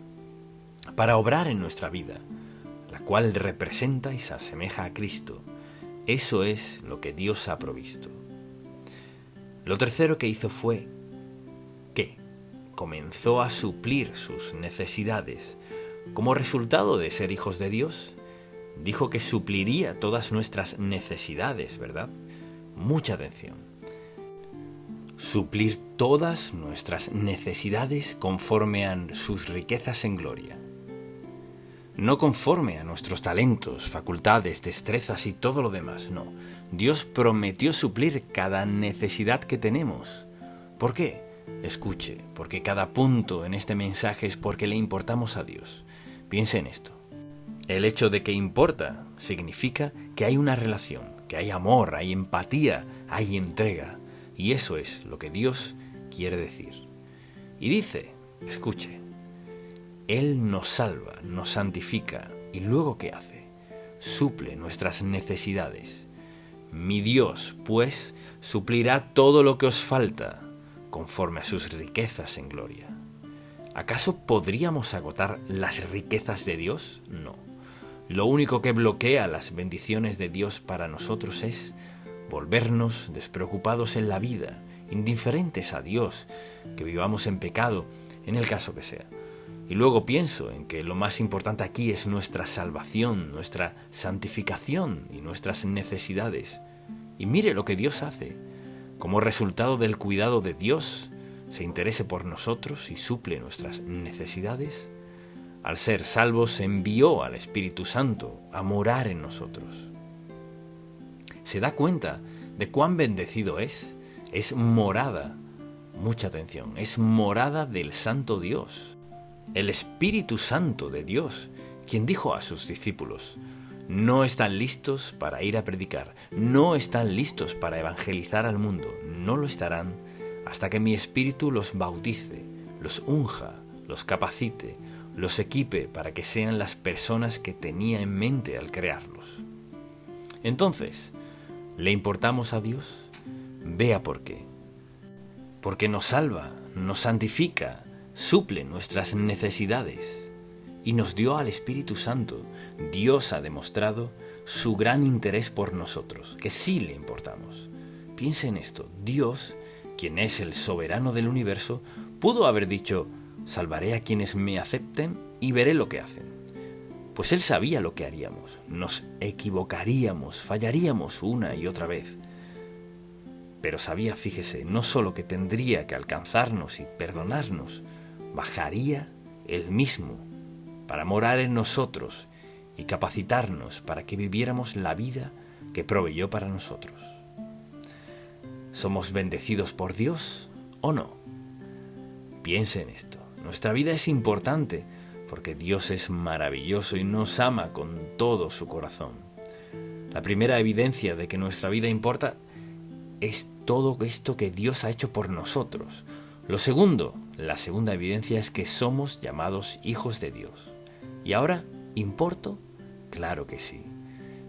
para obrar en nuestra vida, la cual representa y se asemeja a Cristo. Eso es lo que Dios ha provisto. Lo tercero que hizo fue que comenzó a suplir sus necesidades. Como resultado de ser hijos de Dios, dijo que supliría todas nuestras necesidades, ¿verdad? Mucha atención. Suplir todas nuestras necesidades conforme a sus riquezas en gloria. No conforme a nuestros talentos, facultades, destrezas y todo lo demás, no. Dios prometió suplir cada necesidad que tenemos. ¿Por qué? Escuche, porque cada punto en este mensaje es porque le importamos a Dios. Piense en esto. El hecho de que importa significa que hay una relación, que hay amor, hay empatía, hay entrega. Y eso es lo que Dios quiere decir. Y dice, escuche, Él nos salva, nos santifica, y luego ¿qué hace? Suple nuestras necesidades. Mi Dios, pues, suplirá todo lo que os falta, conforme a sus riquezas en gloria. ¿Acaso podríamos agotar las riquezas de Dios? No. Lo único que bloquea las bendiciones de Dios para nosotros es volvernos despreocupados en la vida, indiferentes a Dios, que vivamos en pecado, en el caso que sea. Y luego pienso en que lo más importante aquí es nuestra salvación, nuestra santificación y nuestras necesidades. Y mire lo que Dios hace. Como resultado del cuidado de Dios, se interese por nosotros y suple nuestras necesidades. Al ser salvos, envió al Espíritu Santo a morar en nosotros. ¿Se da cuenta de cuán bendecido es? Es morada, mucha atención, es morada del Santo Dios. El Espíritu Santo de Dios, quien dijo a sus discípulos, no están listos para ir a predicar, no están listos para evangelizar al mundo, no lo estarán hasta que mi Espíritu los bautice, los unja, los capacite, los equipe para que sean las personas que tenía en mente al crearlos. Entonces, ¿le importamos a Dios? Vea por qué. Porque nos salva, nos santifica, suple nuestras necesidades y nos dio al Espíritu Santo. Dios ha demostrado su gran interés por nosotros, que sí le importamos. Piense en esto, Dios, quien es el soberano del universo, pudo haber dicho, salvaré a quienes me acepten y veré lo que hacen. Pues Él sabía lo que haríamos, nos equivocaríamos, fallaríamos una y otra vez. Pero sabía, fíjese, no solo que tendría que alcanzarnos y perdonarnos, bajaría Él mismo para morar en nosotros y capacitarnos para que viviéramos la vida que proveyó para nosotros. ¿Somos bendecidos por Dios o no? Piense en esto. Nuestra vida es importante porque Dios es maravilloso y nos ama con todo su corazón. La primera evidencia de que nuestra vida importa es todo esto que Dios ha hecho por nosotros. La segunda evidencia es que somos llamados hijos de Dios. ¿Y ahora, importo? Claro que sí.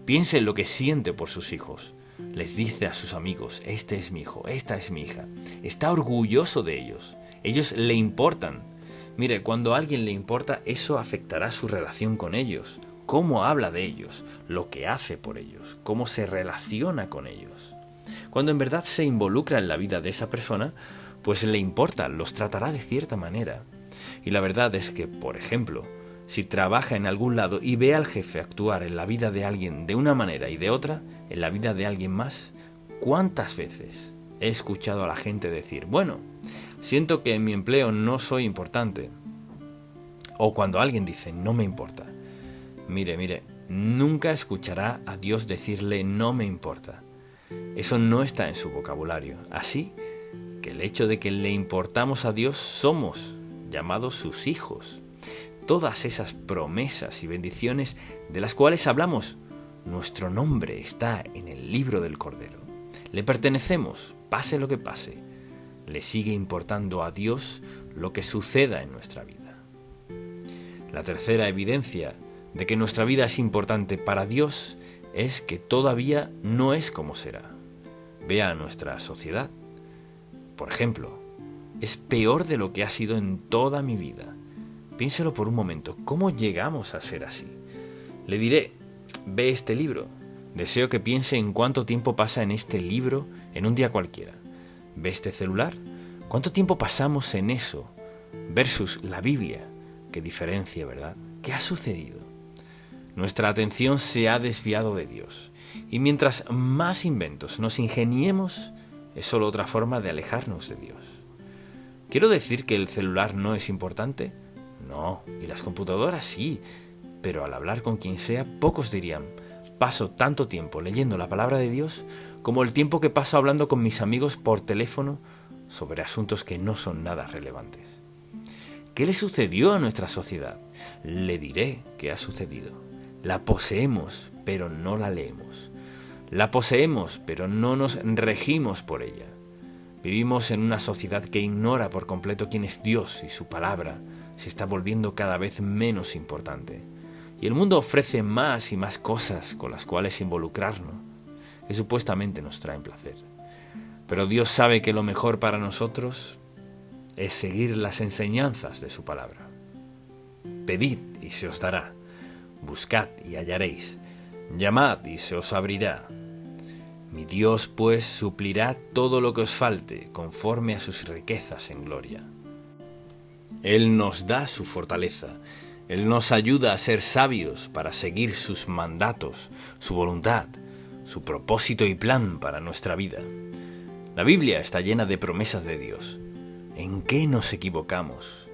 Piense en lo que siente por sus hijos. Les dice a sus amigos, este es mi hijo, esta es mi hija. Está orgulloso de ellos. Ellos le importan. Mire, cuando a alguien le importa, eso afectará su relación con ellos. Cómo habla de ellos, lo que hace por ellos, cómo se relaciona con ellos. Cuando en verdad se involucra en la vida de esa persona, pues le importa, los tratará de cierta manera. Y la verdad es que, por ejemplo, si trabaja en algún lado y ve al jefe actuar en la vida de alguien de una manera y de otra, en la vida de alguien más, ¿cuántas veces he escuchado a la gente decir, bueno, siento que en mi empleo no soy importante? O cuando alguien dice, no me importa. Mire, nunca escuchará a Dios decirle, no me importa. Eso no está en su vocabulario. Así que el hecho de que le importamos a Dios, somos llamados sus hijos. Todas esas promesas y bendiciones de las cuales hablamos, nuestro nombre está en el libro del Cordero. Le pertenecemos, pase lo que pase. Le sigue importando a Dios lo que suceda en nuestra vida. La tercera evidencia de que nuestra vida es importante para Dios es que todavía no es como será. Vea nuestra sociedad. Por ejemplo, es peor de lo que ha sido en toda mi vida. Piénselo por un momento, ¿cómo llegamos a ser así? Le diré, ve este libro. Deseo que piense en cuánto tiempo pasa en este libro en un día cualquiera. ¿Ve este celular? ¿Cuánto tiempo pasamos en eso versus la Biblia? Qué diferencia, ¿verdad? ¿Qué ha sucedido? Nuestra atención se ha desviado de Dios. Y mientras más inventos nos ingeniemos, es solo otra forma de alejarnos de Dios. ¿Quiero decir que el celular no es importante? No, y las computadoras sí, pero al hablar con quien sea, pocos dirían, paso tanto tiempo leyendo la palabra de Dios como el tiempo que paso hablando con mis amigos por teléfono sobre asuntos que no son nada relevantes. ¿Qué le sucedió a nuestra sociedad? Le diré qué ha sucedido. La poseemos, pero no la leemos. La poseemos, pero no nos regimos por ella. Vivimos en una sociedad que ignora por completo quién es Dios y su palabra se está volviendo cada vez menos importante. Y el mundo ofrece más y más cosas con las cuales involucrarnos, que supuestamente nos traen placer. Pero Dios sabe que lo mejor para nosotros es seguir las enseñanzas de su palabra. Pedid y se os dará, buscad y hallaréis, llamad y se os abrirá. Mi Dios, pues, suplirá todo lo que os falte conforme a sus riquezas en gloria. Él nos da su fortaleza, Él nos ayuda a ser sabios para seguir sus mandatos, su voluntad, su propósito y plan para nuestra vida. La Biblia está llena de promesas de Dios. ¿En qué nos equivocamos?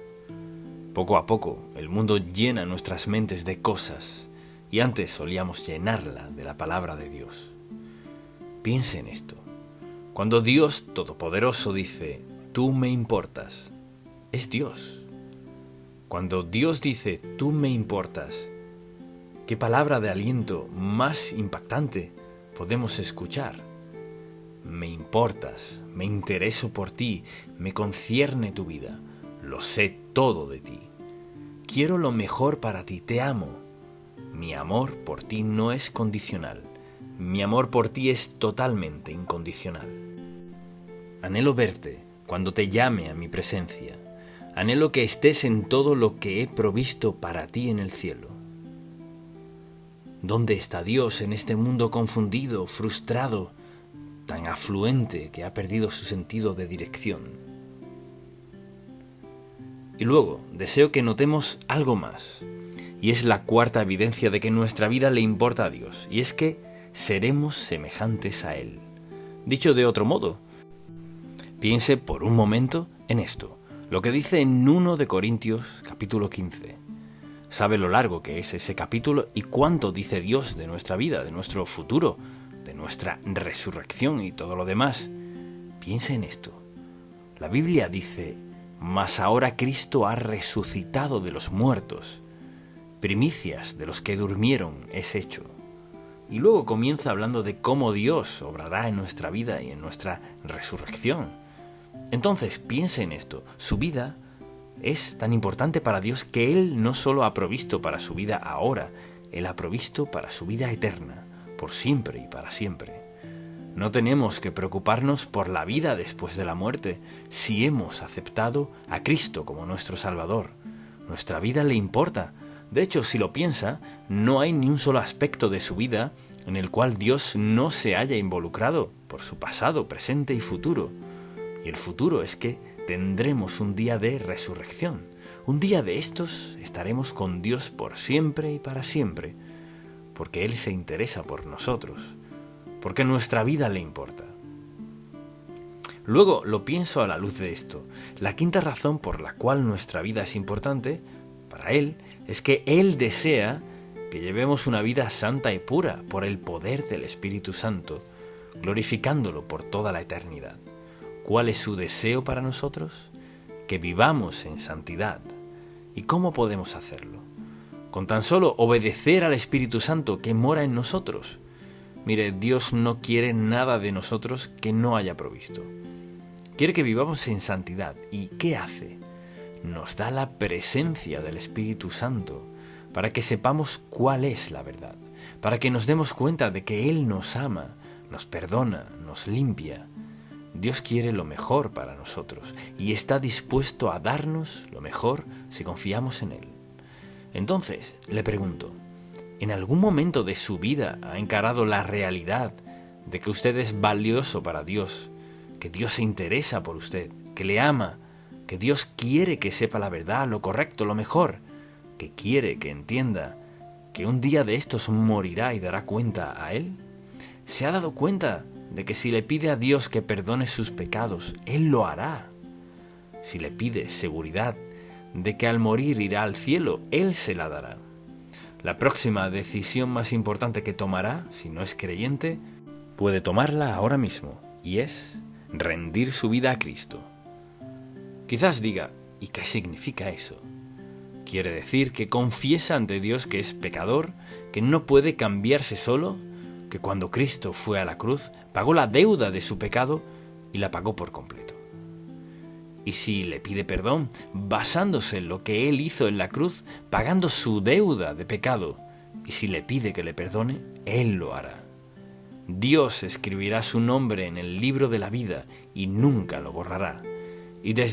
Poco a poco, el mundo llena nuestras mentes de cosas y antes solíamos llenarla de la palabra de Dios. Piense en esto. Cuando Dios Todopoderoso dice, tú me importas, es Dios. Cuando Dios dice, tú me importas, ¿qué palabra de aliento más impactante podemos escuchar? Me importas, me intereso por ti, me concierne tu vida, lo sé todo de ti. Quiero lo mejor para ti, te amo. Mi amor por ti no es condicional. Mi amor por ti es totalmente incondicional. Anhelo verte cuando te llame a mi presencia. Anhelo que estés en todo lo que he provisto para ti en el cielo. ¿Dónde está Dios en este mundo confundido, frustrado, tan afluente que ha perdido su sentido de dirección? Y luego, deseo que notemos algo más, y es la cuarta evidencia de que nuestra vida le importa a Dios, y es que seremos semejantes a Él. Dicho de otro modo, piense por un momento en esto, lo que dice en 1 de Corintios capítulo 15. Sabe lo largo que es ese capítulo y cuánto dice Dios de nuestra vida, de nuestro futuro, de nuestra resurrección y todo lo demás. Piense en esto. La Biblia dice, mas ahora Cristo ha resucitado de los muertos, primicias de los que durmieron es hecho. Y luego comienza hablando de cómo Dios obrará en nuestra vida y en nuestra resurrección. Entonces, piense en esto. Su vida es tan importante para Dios que Él no solo ha provisto para su vida ahora, Él ha provisto para su vida eterna, por siempre y para siempre. No tenemos que preocuparnos por la vida después de la muerte si hemos aceptado a Cristo como nuestro Salvador. Nuestra vida le importa. De hecho, si lo piensa, no hay ni un solo aspecto de su vida en el cual Dios no se haya involucrado por su pasado, presente y futuro. Y el futuro es que tendremos un día de resurrección. Un día de estos estaremos con Dios por siempre y para siempre, porque Él se interesa por nosotros, porque nuestra vida le importa. Luego lo pienso a la luz de esto. La quinta razón por la cual nuestra vida es importante para Él es que Él desea que llevemos una vida santa y pura por el poder del Espíritu Santo, glorificándolo por toda la eternidad. ¿Cuál es su deseo para nosotros? Que vivamos en santidad. ¿Y cómo podemos hacerlo? Con tan solo obedecer al Espíritu Santo que mora en nosotros. Mire, Dios no quiere nada de nosotros que no haya provisto. Quiere que vivamos en santidad. ¿Y qué hace? Nos da la presencia del Espíritu Santo para que sepamos cuál es la verdad, para que nos demos cuenta de que Él nos ama, nos perdona, nos limpia. Dios quiere lo mejor para nosotros y está dispuesto a darnos lo mejor si confiamos en Él. Entonces, le pregunto, ¿en algún momento de su vida ha encarado la realidad de que usted es valioso para Dios, que Dios se interesa por usted, que le ama, que Dios quiere que sepa la verdad, lo correcto, lo mejor, que quiere que entienda que un día de estos morirá y dará cuenta a Él? ¿Se ha dado cuenta de que si le pide a Dios que perdone sus pecados, Él lo hará? Si le pide seguridad de que al morir irá al cielo, Él se la dará. La próxima decisión más importante que tomará, si no es creyente, puede tomarla ahora mismo, y es rendir su vida a Cristo. Quizás diga, ¿y qué significa eso? Quiere decir que confiesa ante Dios que es pecador, que no puede cambiarse solo, que cuando Cristo fue a la cruz, pagó la deuda de su pecado y la pagó por completo. Y si le pide perdón, basándose en lo que Él hizo en la cruz, pagando su deuda de pecado, y si le pide que le perdone, Él lo hará. Dios escribirá su nombre en el libro de la vida y nunca lo borrará. Y desde